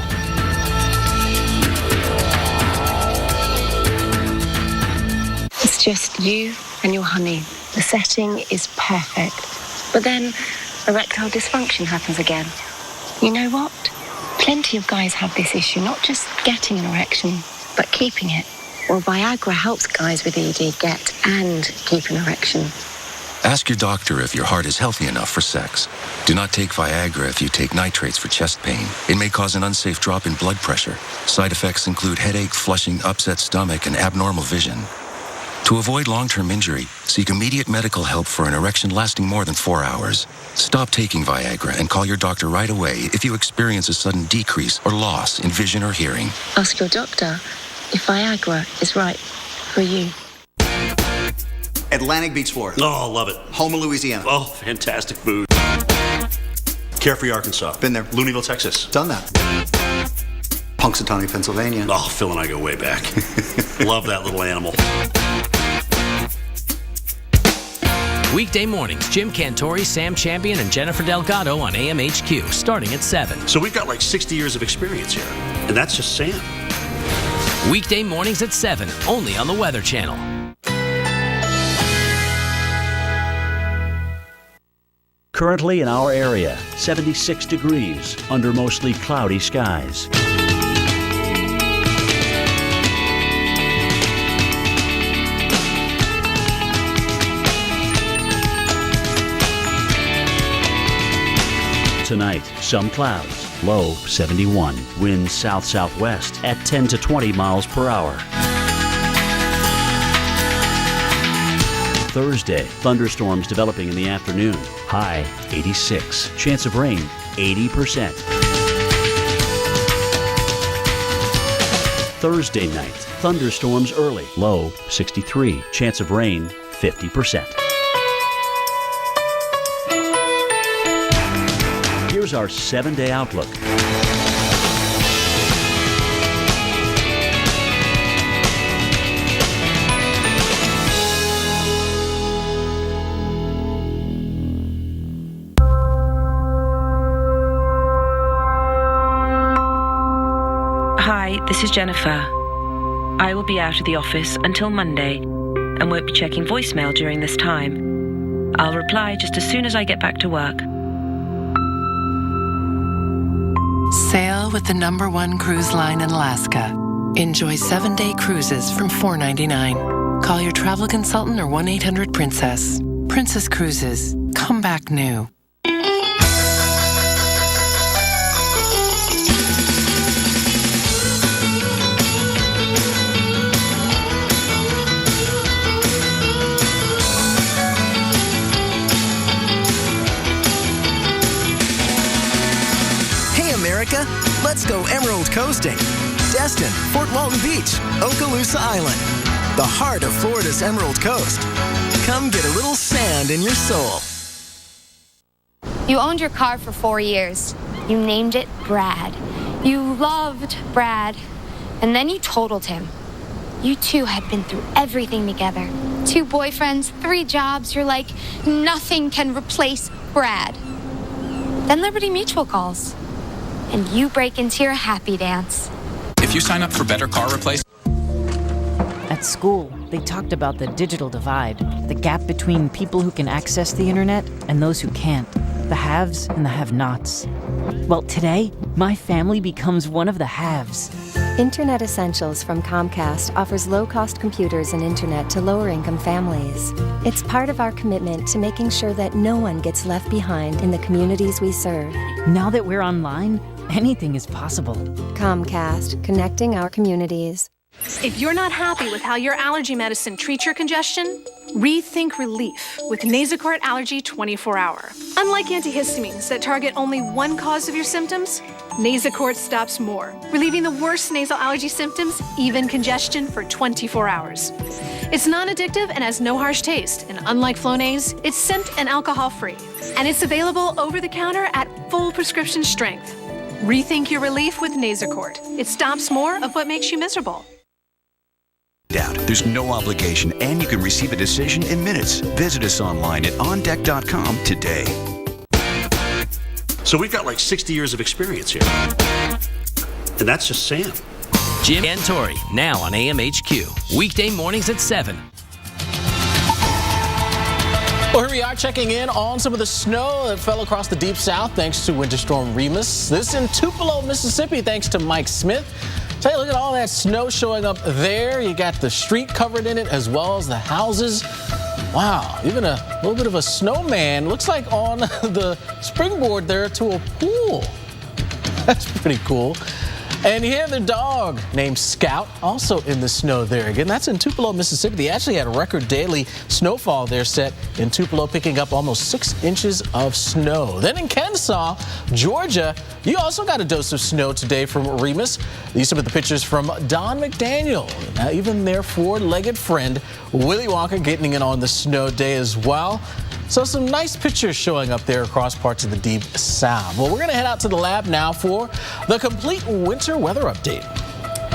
It's just you and your honey. The setting is perfect. But then erectile dysfunction happens again. You know what? Plenty of guys have this issue, not just getting an erection, but keeping it. Well, Viagra helps guys with ED get and keep an erection. Ask your doctor if your heart is healthy enough for sex. Do not take Viagra if you take nitrates for chest pain. It may cause an unsafe drop in blood pressure. Side effects include headache, flushing, upset stomach, and abnormal vision. To avoid long-term injury, seek immediate medical help for an erection lasting more than 4 hours. Stop taking Viagra and call your doctor right away if you experience a sudden decrease or loss in vision or hearing. Ask your doctor if Viagra is right for you. Atlantic Beach, Florida. Oh, love it. Houma, Louisiana. Oh, fantastic food. Carefree, Arkansas. Been there. Looneyville, Texas. Done that. Punxsutawney, Pennsylvania. Oh, Phil and I go way back. Love that little animal. Weekday mornings, Jim Cantori, Sam Champion, and Jennifer Delgado on AMHQ, starting at 7. So we've got like 60 years of experience here, and that's just Sam. Weekday mornings at 7, only on the Weather Channel. Currently in our area, 76 degrees under mostly cloudy skies. Tonight, some clouds, low 71. Winds south-southwest at 10 to 20 miles per hour. Thursday, thunderstorms developing in the afternoon. High 86. Chance of rain 80%. Thursday night, thunderstorms early. Low 63. Chance of rain 50%. Here's our 7-day outlook. This is Jennifer. I will be out of the office until Monday and won't be checking voicemail during this time. I'll reply just as soon as I get back to work. Sail with the #1 cruise line in Alaska. Enjoy 7-day cruises from $4.99. Call your travel consultant or 1-800-PRINCESS. Princess Cruises. Come back new. Let's go emerald coasting. Destin, Fort Walton Beach, Okaloosa Island. The heart of Florida's Emerald Coast. Come get a little sand in your soul. You owned your car for 4 years. You named it Brad. You loved Brad. And then you totaled him. You two had been through everything together. 2 boyfriends, 3 jobs. You're like, nothing can replace Brad. Then Liberty Mutual calls. And you break into your happy dance. If you sign up for better car replacement. At school, they talked about the digital divide, the gap between people who can access the internet and those who can't, the haves and the have-nots. Well, today, my family becomes one of the haves. Internet Essentials from Comcast offers low-cost computers and internet to lower-income families. It's part of our commitment to making sure that no one gets left behind in the communities we serve. Now that we're online, anything is possible. Comcast, connecting our communities. If you're not happy with how your allergy medicine treats your congestion, rethink relief with Nasacort Allergy 24-Hour. Unlike antihistamines that target only one cause of your symptoms, Nasacort stops more, relieving the worst nasal allergy symptoms, even congestion, for 24 hours. It's non-addictive and has no harsh taste, and unlike Flonase, it's scent and alcohol-free. And it's available over-the-counter at full prescription strength. Rethink your relief with Nasacort. It stops more of what makes you miserable. There's no obligation, and you can receive a decision in minutes. Visit us online at ondeck.com today. So we've got like 60 years of experience here. And that's just Sam. Jim and Tori, now on AMHQ. Weekday mornings at 7. Well, here we are checking in on some of the snow that fell across the deep south thanks to Winter Storm Remus. This in Tupelo, Mississippi, thanks to Mike Smith. Tell you, look at all that snow showing up there. You got the street covered in it as well as the houses. Wow, even a little bit of a snowman. Looks like on the springboard there to a pool. That's pretty cool. And you hear the dog named Scout also in the snow there. Again, that's in Tupelo, Mississippi. They actually had a record daily snowfall there set in Tupelo, picking up almost 6 inches of snow. Then in Kennesaw, Georgia, you also got a dose of snow today from Remus. These are some of the pictures from Don McDaniel. Now, even their 4-legged friend, Willy Wonka, getting in on the snow day as well. So some nice pictures showing up there across parts of the deep south. Well, we're going to head out to the lab now for the complete winter weather update.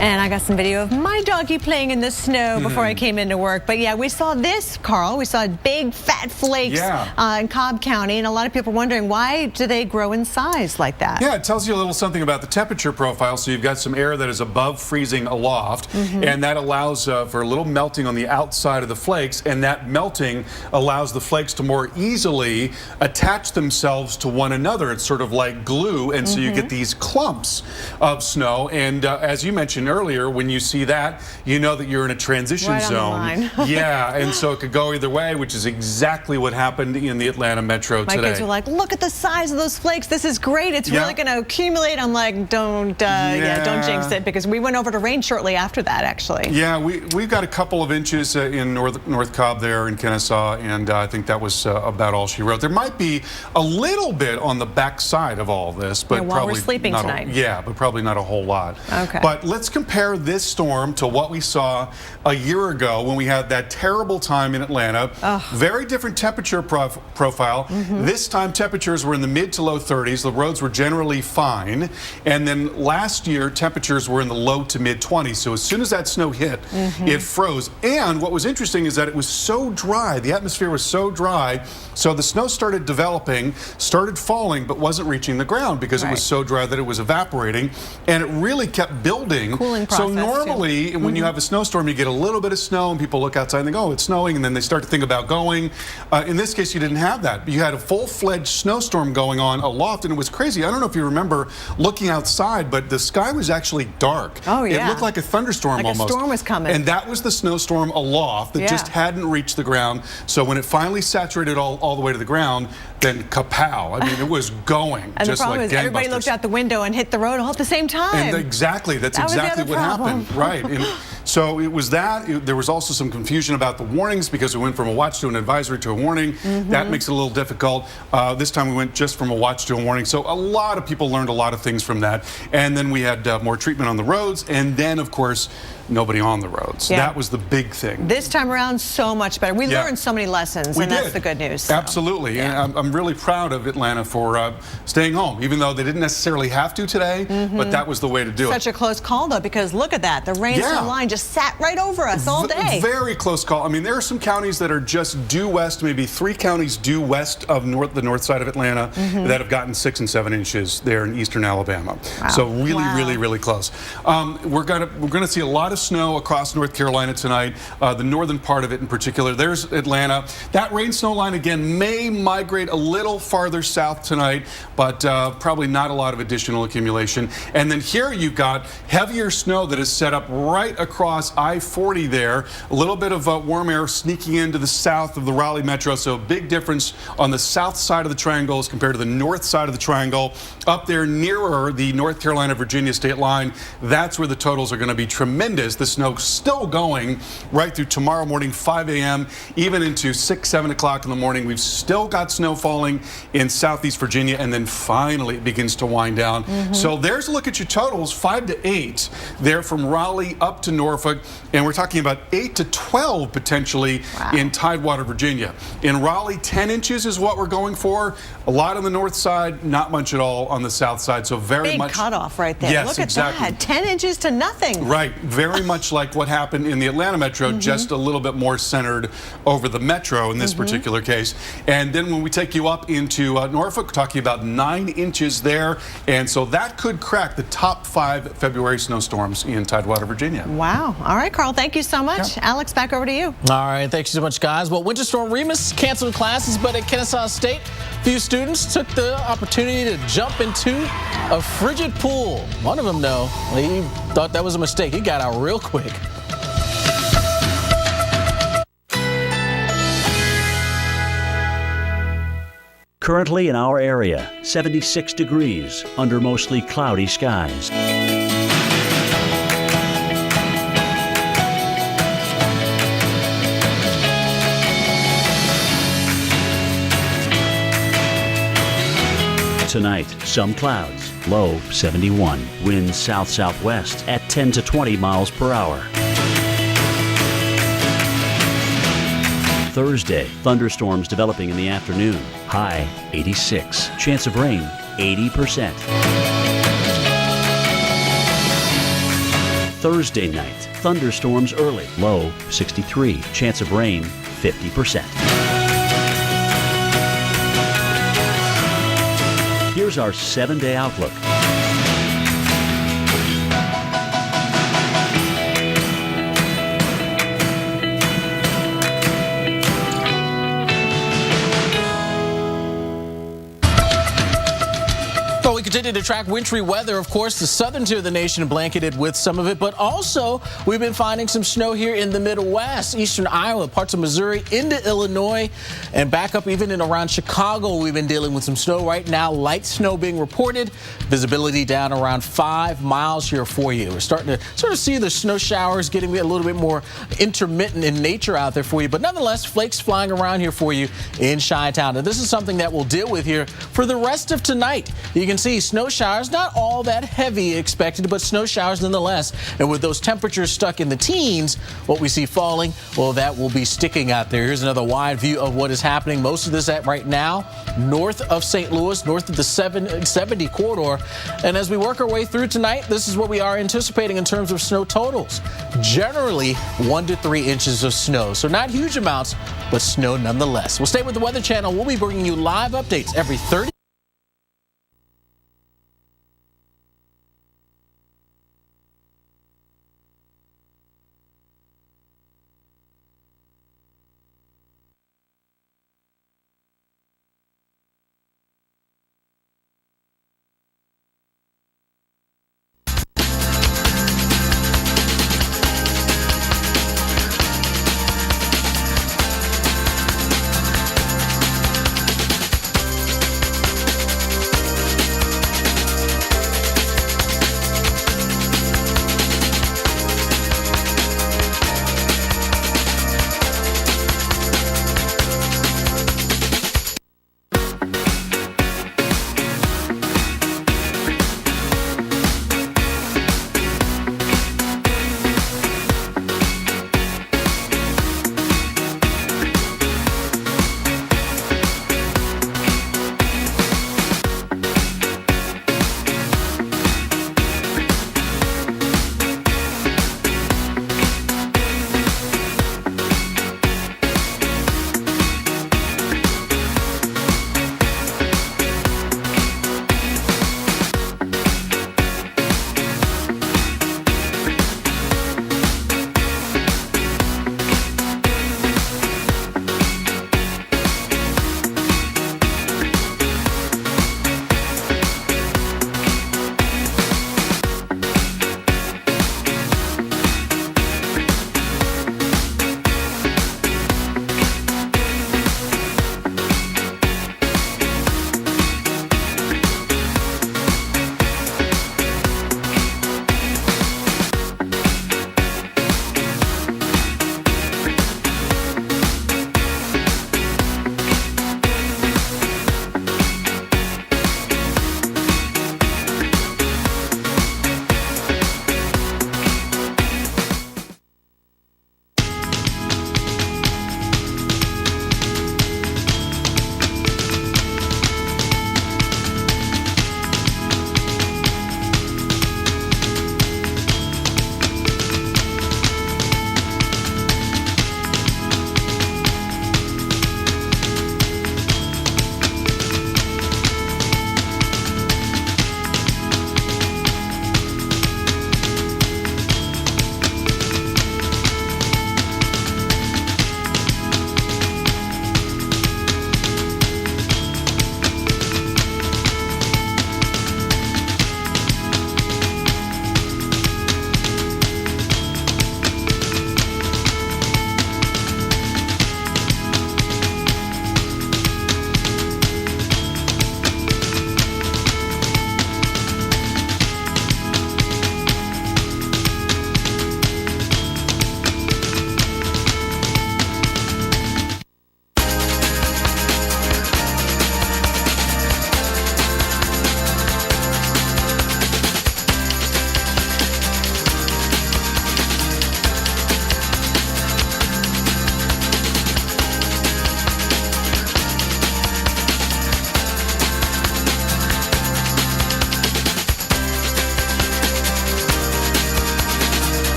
And I got some video of my doggy playing in the snow before I came into work. But yeah, we saw this, Carl. We saw big fat flakes in Cobb County. And a lot of people are wondering, why do they grow in size like that? Yeah, it tells you a little something about the temperature profile. So you've got some air that is above freezing aloft. And that allows for a little melting on the outside of the flakes. And that melting allows the flakes to more easily attach themselves to one another. It's sort of like glue. And so you get these clumps of snow. And as you mentioned earlier, when you see that, you know that you're in a transition zone. Yeah, and so it could go either way, which is exactly what happened in the Atlanta metro today. My kids were like, look at the size of those flakes. This is great. It's really going to accumulate. I'm like, don't jinx it, because we went over to rain shortly after that, actually. Yeah, we've got a couple of inches in North Cobb there in Kennesaw, and I think that was about all she wrote. There might be a little bit on the back side of all this, but while probably we're sleeping not tonight. but probably not a whole lot. Okay. But let's compare this storm to what we saw a year ago when we had that terrible time in Atlanta. Very different temperature profile. This time temperatures were in the mid to low 30s. The roads were generally fine. And then last year temperatures were in the low to mid 20s. So as soon as that snow hit, it froze. And what was interesting is that it was so dry. The atmosphere was so dry. So the snow started developing, started falling, but wasn't reaching the ground because it was so dry that it was evaporating. And it really kept building cooling process. So normally, when you have a snowstorm, you get a little bit of snow, and people look outside and think, oh, it's snowing, and then they start to think about going. In this case, you didn't have that. You had a full-fledged snowstorm going on aloft, and it was crazy. I don't know if you remember looking outside, but the sky was actually dark. Oh, yeah. It looked like a thunderstorm like almost. A storm was coming. And that was the snowstorm aloft that just hadn't reached the ground. So when it finally saturated all the way to the ground, then kapow. I mean, it was going and just the problem like is everybody looked out the window and hit the road all at the same time. And exactly, that's exactly what happened. Right. And so it was that. There was also some confusion about the warnings because we went from a watch to an advisory to a warning. That makes it a little difficult. This time we went just from a watch to a warning. So a lot of people learned a lot of things from that. And then we had more treatment on the roads. And then, of course, nobody on the roads. That was the big thing. This time around, so much better. We learned so many lessons, and that's the good news. So. Absolutely. And I'm really proud of Atlanta for staying home, even though they didn't necessarily have to today, but that was the way to do it. Such a close call, though, because look at that. The rainstorm line just sat right over us all day. Very close call. I mean, there are some counties that are just due west, maybe 3 counties due west of the north side of Atlanta that have gotten 6 and 7 inches there in eastern Alabama. Wow. So really close. We're gonna see a lot of snow across North Carolina tonight, the northern part of it in particular. There's Atlanta. That rain snow line again may migrate a little farther south tonight, but probably not a lot of additional accumulation. And then here you've got heavier snow that is set up right across I-40 there. A little bit of warm air sneaking into the south of the Raleigh metro, so a big difference on the south side of the triangle as compared to the north side of the triangle. Up there nearer the North Carolina-Virginia state line, that's where the totals are going to be tremendous. The snow still going right through tomorrow morning, 5 a.m., even into 6, 7 o'clock in the morning. We've still got snow falling in southeast Virginia, and then finally it begins to wind down. So there's a look at your totals, 5 to 8 there from Raleigh up to Norfolk, and we're talking about 8 to 12 potentially in Tidewater, Virginia. In Raleigh, 10 inches is what we're going for. A lot on the north side, not much at all on the south side. So very much big cutoff right there. Yes, look at exactly. that, 10 inches to nothing. Right, very much like what happened in the Atlanta metro, just a little bit more centered over the metro in this particular case. And then when we take you up into Norfolk, we're talking about 9 inches there. And so that could crack the top 5 February snowstorms in Tidewater, Virginia. Wow. All right, Carl, thank you so much. Alex, back over to you. All right, thank you so much, guys. Well, Winter Storm Remus canceled classes, but at Kennesaw State, a few students took the opportunity to jump into a frigid pool. One of them, though, he thought that was a mistake. He got out real quick. Currently in our area, 76 degrees under mostly cloudy skies. Tonight, some clouds, low 71. Winds south-southwest at 10 to 20 miles per hour. Thursday, thunderstorms developing in the afternoon. High 86. Chance of rain 80%. Thursday night, thunderstorms early. Low 63. Chance of rain 50%. Here's our 7-day outlook. We continue to track wintry weather. Of course, the southern tier of the nation blanketed with some of it, but also we've been finding some snow here in the Midwest, eastern Iowa, parts of Missouri, into Illinois, and back up even in around Chicago. We've been dealing with some snow right now. Light snow being reported. Visibility down around 5 miles here for you. We're starting to sort of see the snow showers getting a little bit more intermittent in nature out there for you, but nonetheless, flakes flying around here for you in Chi-Town. And this is something that we'll deal with here for the rest of tonight. You can see snow showers, not all that heavy expected, but snow showers nonetheless. And with those temperatures stuck in the teens, what we see falling, well, that will be sticking out there. Here's another wide view of what is happening. Most of this at right now, north of St. Louis, north of the 70 corridor. And as we work our way through tonight, this is what we are anticipating in terms of snow totals. Generally, 1 to 3 inches of snow. So not huge amounts, but snow nonetheless. We'll stay with the Weather Channel. We'll be bringing you live updates every 30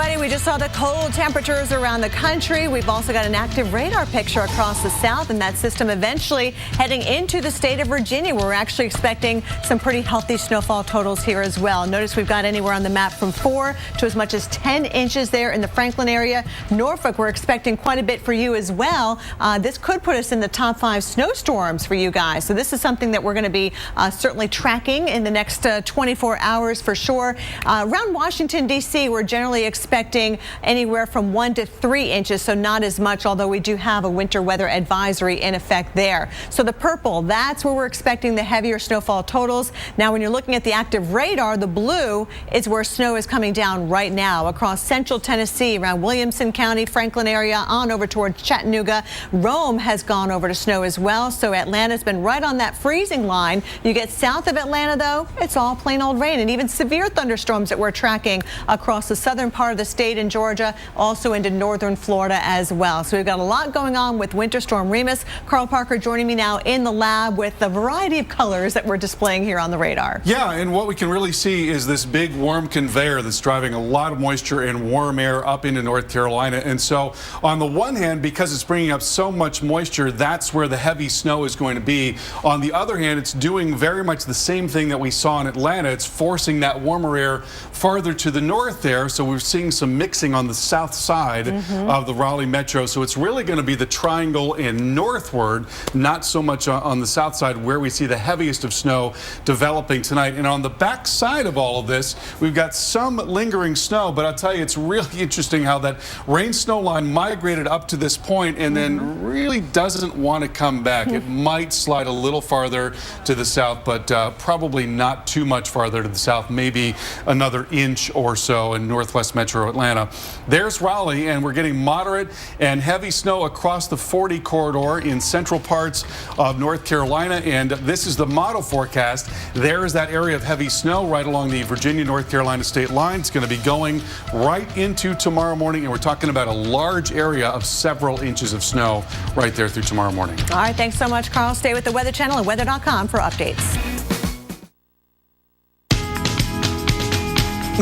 everybody. We just saw the cold temperatures around the country. We've also got an active radar picture across the south, and that system eventually heading into the state of Virginia, where we're actually expecting some pretty healthy snowfall totals here as well. Notice we've got anywhere on the map from 4 to as much as 10 inches there in the Franklin area. Norfolk, we're expecting quite a bit for you as well. This could put us in the top 5 snowstorms for you guys. So this is something that we're going to be certainly tracking in the next 24 hours for sure. Around Washington, D.C., we're generally expecting anywhere from 1 to 3 inches, so not as much, although we do have a winter weather advisory in effect there. So the purple, that's where we're expecting the heavier snowfall totals. Now, when you're looking at the active radar, the blue is where snow is coming down right now across central Tennessee, around Williamson County, Franklin area, on over towards Chattanooga. Rome has gone over to snow as well, so Atlanta's been right on that freezing line. You get south of Atlanta, though, it's all plain old rain and even severe thunderstorms that we're tracking across the southern part of the state in Georgia, also into northern Florida as well. So we've got a lot going on with Winter Storm Remus. Carl Parker joining me now in the lab with the variety of colors that we're displaying here on the radar. Yeah, and what we can really see is this big warm conveyor that's driving a lot of moisture and warm air up into North Carolina. And so on the one hand, because it's bringing up so much moisture, that's where the heavy snow is going to be. On the other hand, it's doing very much the same thing that we saw in Atlanta. It's forcing that warmer air farther to the north there. So we're seeing some mixing on the south side of the Raleigh metro. So it's really going to be the triangle and northward, not so much on the south side where we see the heaviest of snow developing tonight. And on the back side of all of this, we've got some lingering snow, but I'll tell you, it's really interesting how that rain snow line migrated up to this point and then really doesn't want to come back. It might slide a little farther to the south, but probably not too much farther to the south, maybe another inch or so in northwest metro Atlanta. There's Raleigh, and we're getting moderate and heavy snow across the 40 corridor in central parts of North Carolina, and this is the model forecast. There is that area of heavy snow right along the Virginia-North Carolina state line. It's going to be going right into tomorrow morning, and we're talking about a large area of several inches of snow right there through tomorrow morning. All right, thanks so much, Carl. Stay with the Weather Channel and weather.com for updates.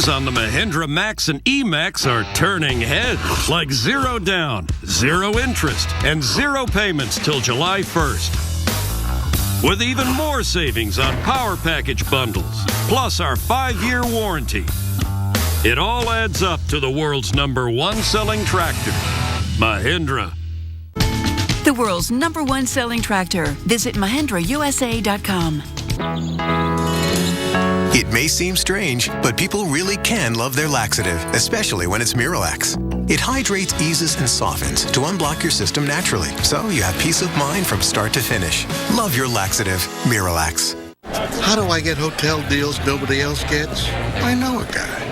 On the Mahindra Max and E-Max are turning heads, like 0 down, 0 interest, and 0 payments till July 1st. With even more savings on power package bundles, plus our 5-year warranty. It all adds up to the world's #1 selling tractor, Mahindra. The world's #1 selling tractor. Visit MahindraUSA.com. It may seem strange, but people really can love their laxative, especially when it's Miralax. It hydrates, eases, and softens to unblock your system naturally, so you have peace of mind from start to finish. Love your laxative, Miralax. How do I get hotel deals nobody else gets? I know a guy.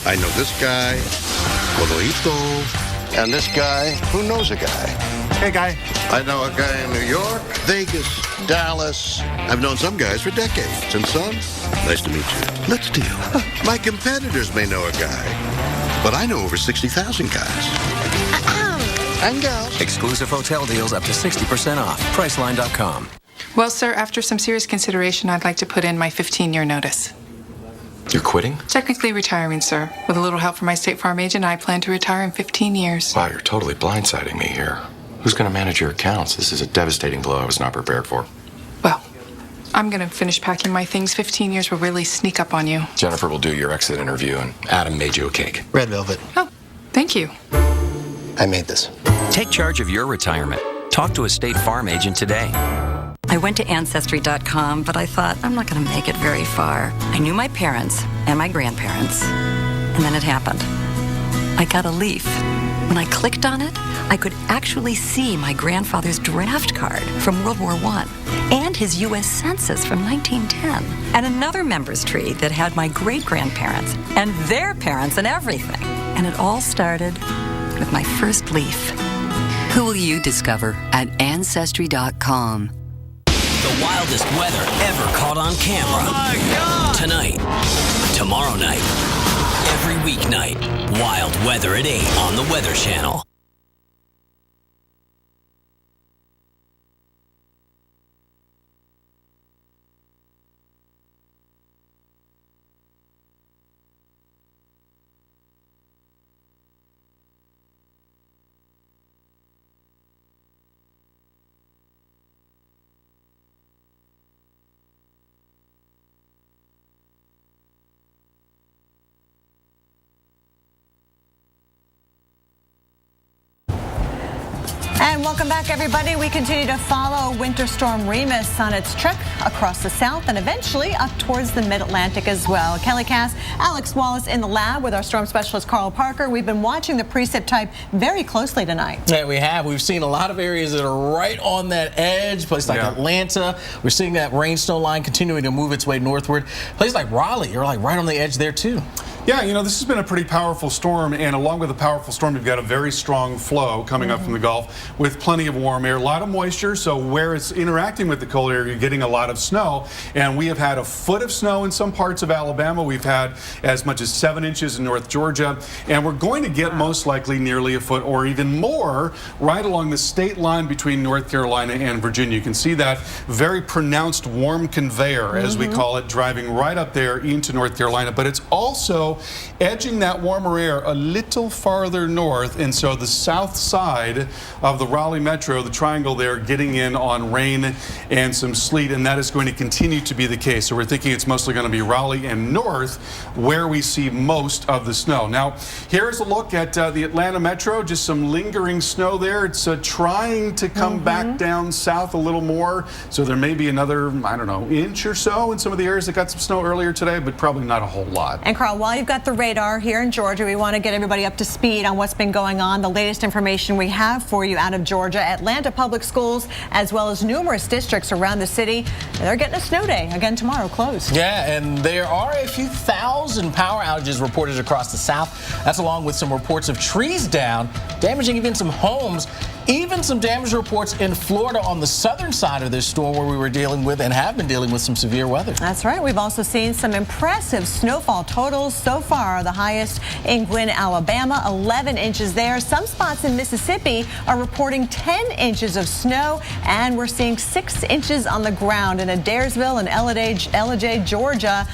I know this guy, Codito, and this guy who knows a guy. Hey, guy. I know a guy in New York, Vegas, Dallas. I've known some guys for decades. And some, nice to meet you. Let's deal. My competitors may know a guy, but I know over 60,000 guys. And gals. Exclusive hotel deals up to 60% off. Priceline.com. Well, sir, after some serious consideration, I'd like to put in my 15-year notice. You're quitting? Technically retiring, sir. With a little help from my State Farm agent, I plan to retire in 15 years. Wow, you're totally blindsiding me here. Who's going to manage your accounts? This is a devastating blow I was not prepared for. Well, I'm going to finish packing my things. 15 years will really sneak up on you. Jennifer will do your exit interview, and Adam made you a cake. Red velvet. Oh, thank you. I made this. Take charge of your retirement. Talk to a State Farm agent today. I went to Ancestry.com, but I thought, I'm not going to make it very far. I knew my parents and my grandparents, and then it happened. I got a leaf. When I clicked on it, I could actually see my grandfather's draft card from World War I and his U.S. Census from 1910, and another member's tree that had my great-grandparents and their parents and everything. And it all started with my first leaf. Who will you discover at Ancestry.com? The wildest weather ever caught on camera. Oh my God! Tonight, tomorrow night, every weeknight. Wild weather at 8 on the Weather Channel. And welcome back, everybody. We continue to follow Winter Storm Remus on its trek across the south and eventually up towards the mid-Atlantic as well. Kelly Cass, Alex Wallace in the lab with our storm specialist Carl Parker. We've been watching the precip type very closely tonight. Yeah, we have. We've seen a lot of areas that are right on that edge. Places like Atlanta. We're seeing that rain snow line continuing to move its way northward. Places like Raleigh, you're like right on the edge there too. Yeah, you know, this has been a pretty powerful storm, and along with a powerful storm, you've got a very strong flow coming up from the Gulf with plenty of warm air, a lot of moisture, so where it's interacting with the cold air, you're getting a lot of snow, and we have had a foot of snow in some parts of Alabama. We've had as much as 7 inches in North Georgia, and we're going to get most likely nearly a foot or even more right along the state line between North Carolina and Virginia. You can see that very pronounced warm conveyor, as we call it, driving right up there into North Carolina, but it's also edging that warmer air a little farther north, and so the south side of the Raleigh metro, the triangle there, getting in on rain and some sleet, and that is going to continue to be the case. So we're thinking it's mostly going to be Raleigh and north where we see most of the snow. Now, here's a look at the Atlanta metro, just some lingering snow there. It's trying to come back down south a little more, so there may be another, I don't know, inch or so in some of the areas that got some snow earlier today, but probably not a whole lot. And Carl, while you've got the radar here in Georgia, we want to get everybody up to speed on what's been going on. The latest information we have for you out of Georgia: Atlanta public schools, as well as numerous districts around the city, they're getting a snow day again tomorrow, closed. Yeah, and there are a few thousand power outages reported across the south. That's along with some reports of trees down, damaging even some homes. Even some damage reports in Florida on the southern side of this storm, where we were dealing with and have been dealing with some severe weather. That's right. We've also seen some impressive snowfall totals so far. The highest in Gwynn, Alabama, 11 inches there. Some spots in Mississippi are reporting 10 inches of snow, and we're seeing 6 inches on the ground in Adairsville and Ellijay, Georgia.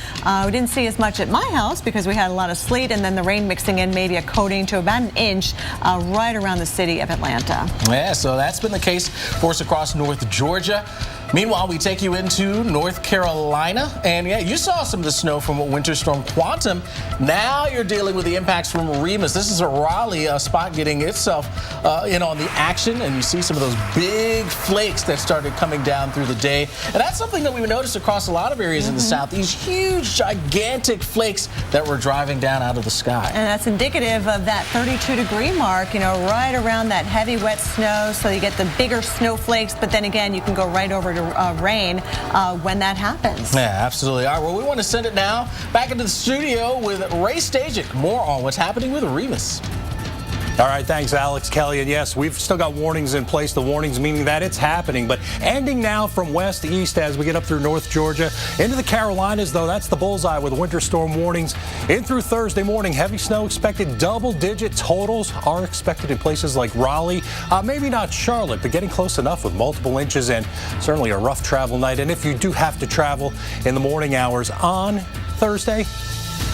We didn't see as much at my house because we had a lot of sleet, and then the rain mixing in maybe a coating to about an inch right around the city of Atlanta. Yeah, so that's been the case for us across North Georgia. Meanwhile, we take you into North Carolina, and yeah, you saw some of the snow from Winter Storm Quantum. Now you're dealing with the impacts from Remus. This is a Raleigh spot getting itself in on the action, and you see some of those big flakes that started coming down through the day. And that's something that we've noticed across a lot of areas in the south, these huge, gigantic flakes that were driving down out of the sky. And that's indicative of that 32-degree mark, you know, right around that heavy, wet snow, so you get the bigger snowflakes, but then again, you can go right over to rain when that happens. Yeah, absolutely. All right, well, we want to send it now back into the studio with Ray Stajic. More on what's happening with Remus. All right, thanks, Alex, Kelly. And yes, we've still got warnings in place. The warnings meaning that it's happening, but ending now from west to east as we get up through North Georgia. Into the Carolinas, though, that's the bullseye with winter storm warnings. In through Thursday morning, heavy snow expected. Double-digit totals are expected in places like Raleigh. Maybe not Charlotte, but getting close enough with multiple inches, and certainly a rough travel night. And if you do have to travel in the morning hours on Thursday,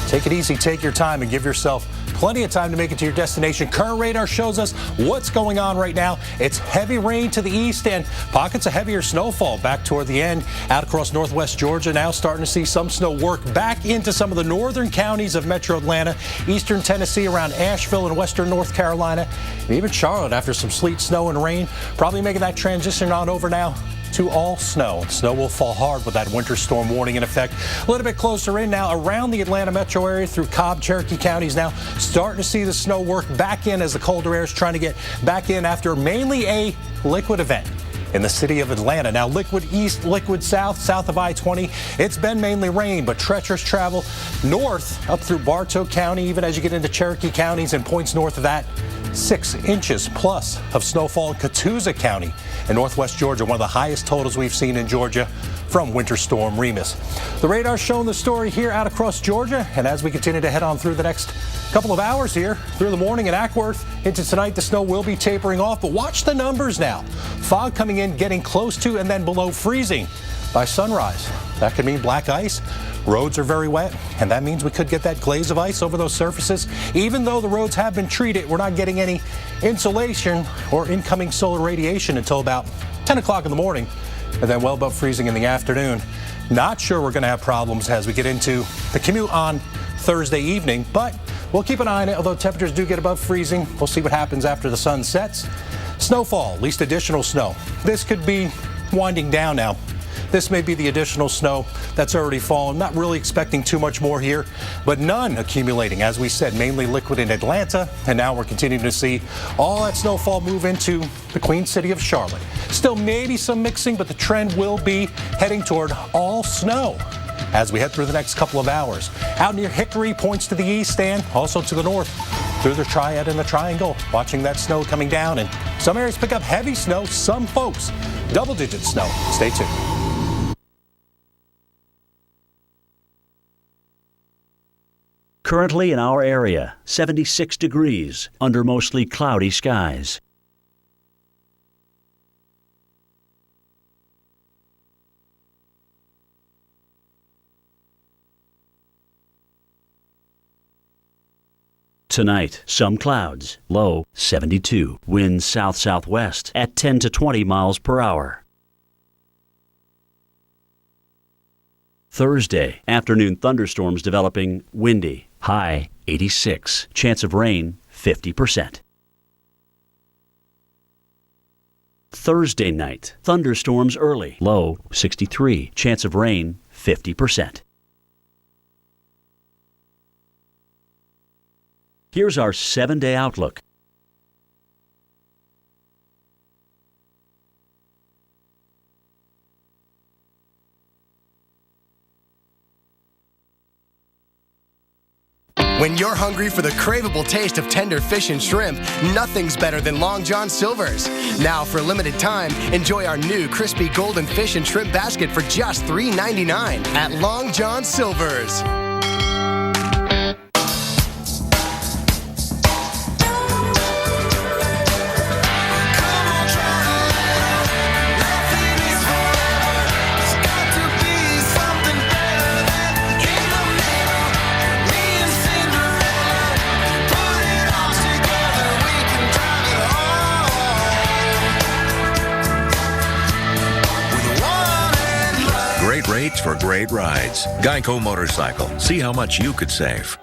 take it easy, take your time, and give yourself plenty of time to make it to your destination. Current radar shows us what's going on right now. It's heavy rain to the east and pockets of heavier snowfall back toward the end. Out across northwest Georgia, now starting to see some snow work back into some of the northern counties of metro Atlanta, eastern Tennessee around Asheville and western North Carolina, and even Charlotte after some sleet, snow, and rain. Probably making that transition on over now to all snow. Snow will fall hard with that winter storm warning in effect. A little bit closer in now around the Atlanta metro area through Cobb, Cherokee counties now. Starting to see the snow work back in as the colder air is trying to get back in after mainly a liquid event in the city of Atlanta. Now liquid east, liquid south, south of I-20. It's been mainly rain, but treacherous travel north up through Bartow County, even as you get into Cherokee counties and points north of that. 6 inches plus of snowfall in Catoosa County in northwest Georgia, one of the highest totals we've seen in Georgia from Winter Storm Remus. The radar's showing the story here out across Georgia, and as we continue to head on through the next couple of hours here, through the morning in Ackworth into tonight, the snow will be tapering off, but watch the numbers now. Fog coming in, getting close to and then below freezing by sunrise. That could mean black ice. Roads are very wet, and that means we could get that glaze of ice over those surfaces. Even though the roads have been treated, we're not getting any insulation or incoming solar radiation until about 10 o'clock in the morning, and then well above freezing in the afternoon. Not sure we're going to have problems as we get into the commute on Thursday evening, but We'll keep an eye on it, although temperatures do get above freezing. We'll see what happens after the sun sets. Snowfall, at least additional snow. This could be winding down now. This may be the additional snow that's already fallen. Not really expecting too much more here, but none accumulating. As we said, mainly liquid in Atlanta, and now we're continuing to see all that snowfall move into the Queen City of Charlotte. Still maybe some mixing, but the trend will be heading toward all snow as we head through the next couple of hours. Out near Hickory points to the east and also to the north through the Triad and the Triangle. Watching that snow coming down, and some areas pick up heavy snow. Some folks double-digit snow. Stay tuned. Currently in our area, 76 degrees under mostly cloudy skies. Tonight, some clouds, low 72. Winds south-southwest at 10 to 20 miles per hour. Thursday, afternoon thunderstorms developing, windy, high 86. Chance of rain 50%. Thursday night, thunderstorms early, low 63. Chance of rain 50%. Here's our 7-day outlook. When you're hungry for the craveable taste of tender fish and shrimp, nothing's better than Long John Silver's. Now, for a limited time, enjoy our new crispy golden fish and shrimp basket for just $3.99 at Long John Silver's. Rates for great rides. Geico Motorcycle. See how much you could save.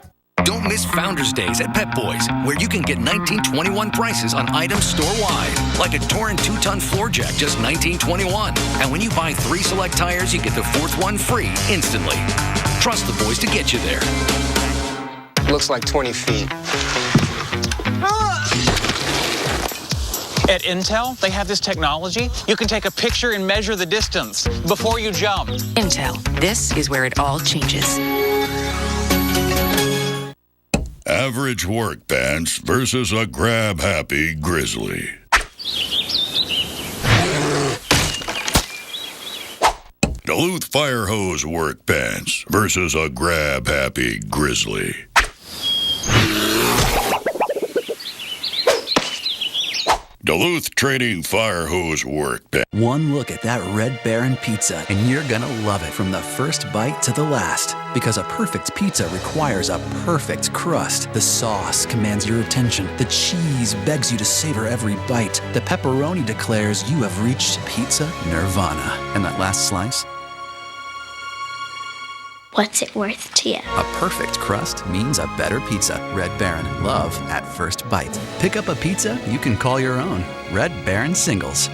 Don't miss Founders Days at Pep Boys, where you can get 1921 prices on items store-wide, like a Torin 2-ton floor jack, just $19.21. And when you buy 3 select tires, you get the 4th one free instantly. Trust the boys to get you there. Looks like 20 feet. At Intel, they have this technology. You can take a picture and measure the distance before you jump. Intel, this is where it all changes. Average work pants versus a grab-happy grizzly. Duluth fire hose work pants versus a grab-happy grizzly. Duluth Trading Fire Hose Work Pants. One look at that Red Baron pizza, and you're gonna love it from the first bite to the last. Because a perfect pizza requires a perfect crust. The sauce commands your attention. The cheese begs you to savor every bite. The pepperoni declares you have reached pizza nirvana. And that last slice? What's it worth to you? A perfect crust means a better pizza. Red Baron, love at first bite. Pick up a pizza you can call your own. Red Baron Singles.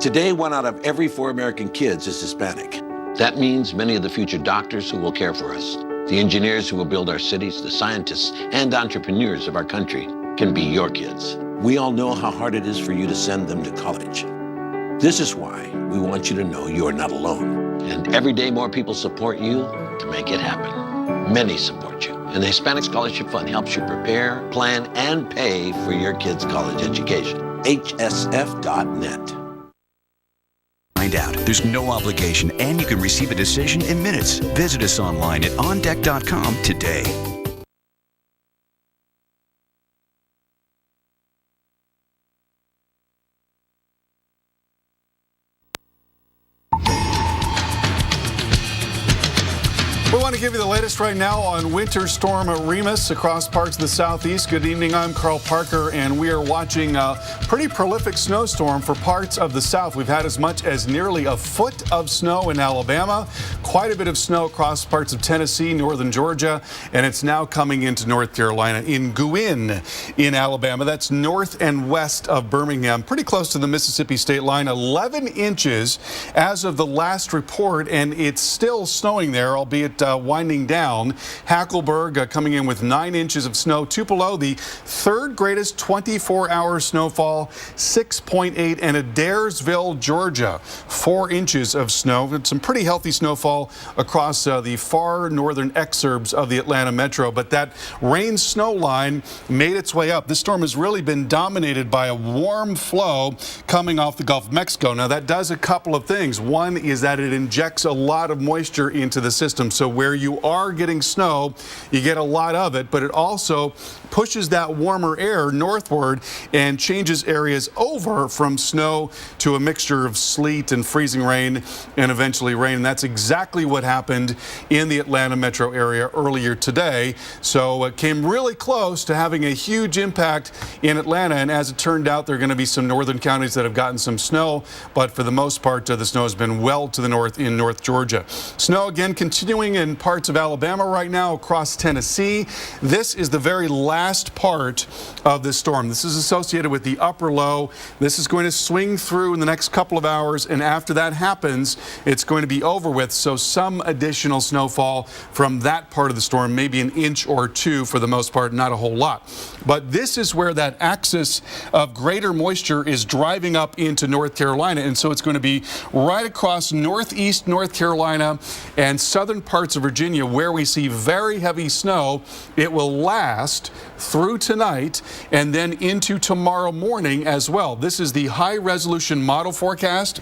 Today, 1 out of every 4 American kids is Hispanic. That means many of the future doctors who will care for us, the engineers who will build our cities, the scientists and entrepreneurs of our country can be your kids. We all know how hard it is for you to send them to college. This is why we want you to know you are not alone. And every day more people support you to make it happen. Many support you. And the Hispanic Scholarship Fund helps you prepare, plan, and pay for your kids' college education. HSF.net. Find out. There's no obligation, and you can receive a decision in minutes. Visit us online at ondeck.com today. want to give you the latest right now on Winter Storm Remus across parts of the southeast. Good evening, I'm Carl Parker, and we are watching a pretty prolific snowstorm for parts of the south. We've had as much as nearly a foot of snow in Alabama, quite a bit of snow across parts of Tennessee, northern Georgia, and it's now coming into North Carolina in Gwynn in Alabama. That's north and west of Birmingham, pretty close to the Mississippi state line. 11 inches as of the last report, and it's still snowing there, albeit winding down. Hackleburg coming in with 9 inches of snow. Tupelo, the third greatest 24-hour snowfall, 6.8, and Adairsville, Georgia, 4 inches of snow. It's some pretty healthy snowfall across the far northern exurbs of the Atlanta metro, but that rain-snow line made its way up. This storm has really been dominated by a warm flow coming off the Gulf of Mexico. Now, that does a couple of things. One is that it injects a lot of moisture into the system, so where you are getting snow, you get a lot of it, but it also pushes that warmer air northward and changes areas over from snow to a mixture of sleet and freezing rain and eventually rain. And that's exactly what happened in the Atlanta metro area earlier today. So it came really close to having a huge impact in Atlanta, and as it turned out, there are going to be some northern counties that have gotten some snow, but for the most part, the snow has been well to the north in North Georgia. Snow again continuing in parts of Alabama right now, across Tennessee. This is the very last part of this storm. This is associated with the upper low. This is going to swing through in the next couple of hours, and after that happens, it's going to be over with. So some additional snowfall from that part of the storm, maybe an inch or two for the most part, not a whole lot. But this is where that axis of greater moisture is driving up into North Carolina, and so it's going to be right across northeast North Carolina and southern parts of Virginia where we see very heavy snow. It will last through tonight and then into tomorrow morning as well. This is the high resolution model forecast.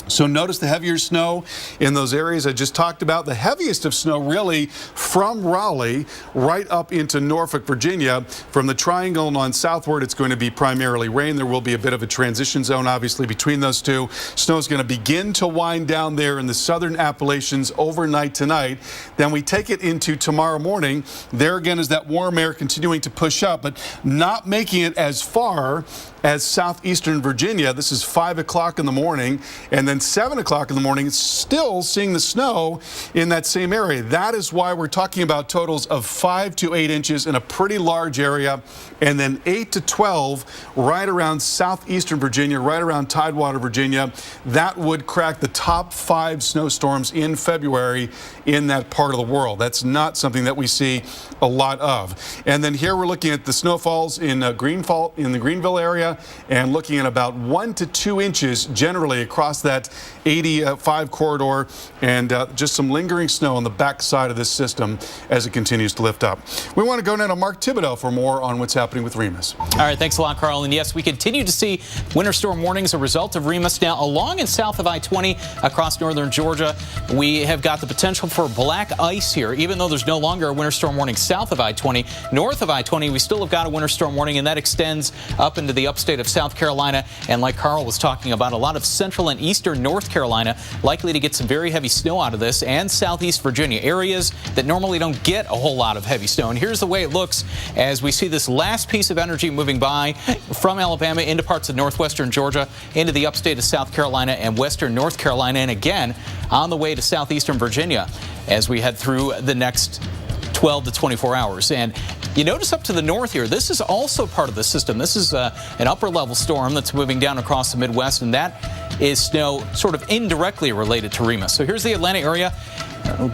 So notice the heavier snow in those areas I just talked about. The heaviest of snow really from Raleigh right up into Norfolk, Virginia. From the triangle on southward, it's going to be primarily rain. There will be a bit of a transition zone, obviously, between those two. Snow is going to begin to wind down there in the southern Appalachians overnight tonight. Then we take it into tomorrow morning. There again is that warm air continuing to push up, but not making it as far as southeastern Virginia. This is 5 o'clock in the morning, and then 7 o'clock in the morning, it's still seeing the snow in that same area. That is why we're talking about totals of 5 to 8 inches in a pretty large area, and then 8 to 12 right around southeastern Virginia, right around Tidewater, Virginia. That would crack the top 5 snowstorms in February in that part of the world. That's not something that we see a lot of. And then here we're looking at the snowfalls in the Greenville area, and looking at about 1 to 2 inches generally across that 85 corridor, and just some lingering snow on the back side of this system as it continues to lift up. We want to go now to Mark Thibodeau for more on what's happening with Remus. All right, thanks a lot, Carl. And yes, we continue to see winter storm warnings as a result of Remus. Now, along and south of I-20 across northern Georgia, we have got the potential for black ice here. Even though there's no longer a winter storm warning south of I-20, north of I-20, we still have got a winter storm warning, and that extends up into the upstate of South Carolina. And like Carl was talking about, a lot of central and eastern North Carolina likely to get some very heavy snow out of this, and southeast Virginia, areas that normally don't get a whole lot of heavy snow. And here's the way it looks as we see this last piece of energy moving by from Alabama into parts of northwestern Georgia, into the upstate of South Carolina and western North Carolina, and again on the way to southeastern Virginia as we head through the next 12 to 24 hours. And you notice up to the north here, this is also part of the system. This is an upper level storm that's moving down across the Midwest, and that is snow sort of indirectly related to Remus. So here's the Atlanta area.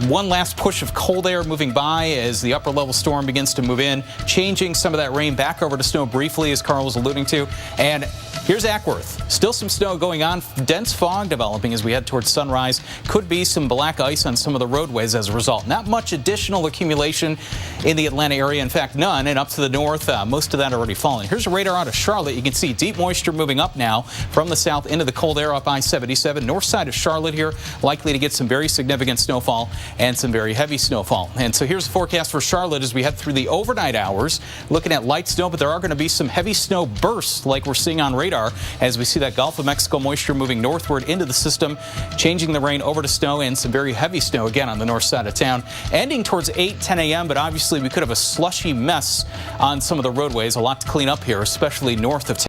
One last push of cold air moving by as the upper level storm begins to move in, changing some of that rain back over to snow briefly, as Carl was alluding to. And here's Ackworth. Still some snow going on. Dense fog developing as we head towards sunrise. Could be some black ice on some of the roadways as a result. Not much additional accumulation in the Atlanta area. In fact, none. And up to the north, most of that already falling. Here's a radar out of Charlotte. You can see deep moisture moving up now from the south into the cold air up I-77. North side of Charlotte here, likely to get some very significant snowfall and some very heavy snowfall. And so here's the forecast for Charlotte as we head through the overnight hours. Looking at light snow, but there are going to be some heavy snow bursts like we're seeing on radar. radar as we see that Gulf of Mexico moisture moving northward into the system, changing the rain over to snow and some very heavy snow again on the north side of town, ending towards 8-10 a.m. But obviously we could have a slushy mess on some of the roadways. A lot to clean up here, especially north of town.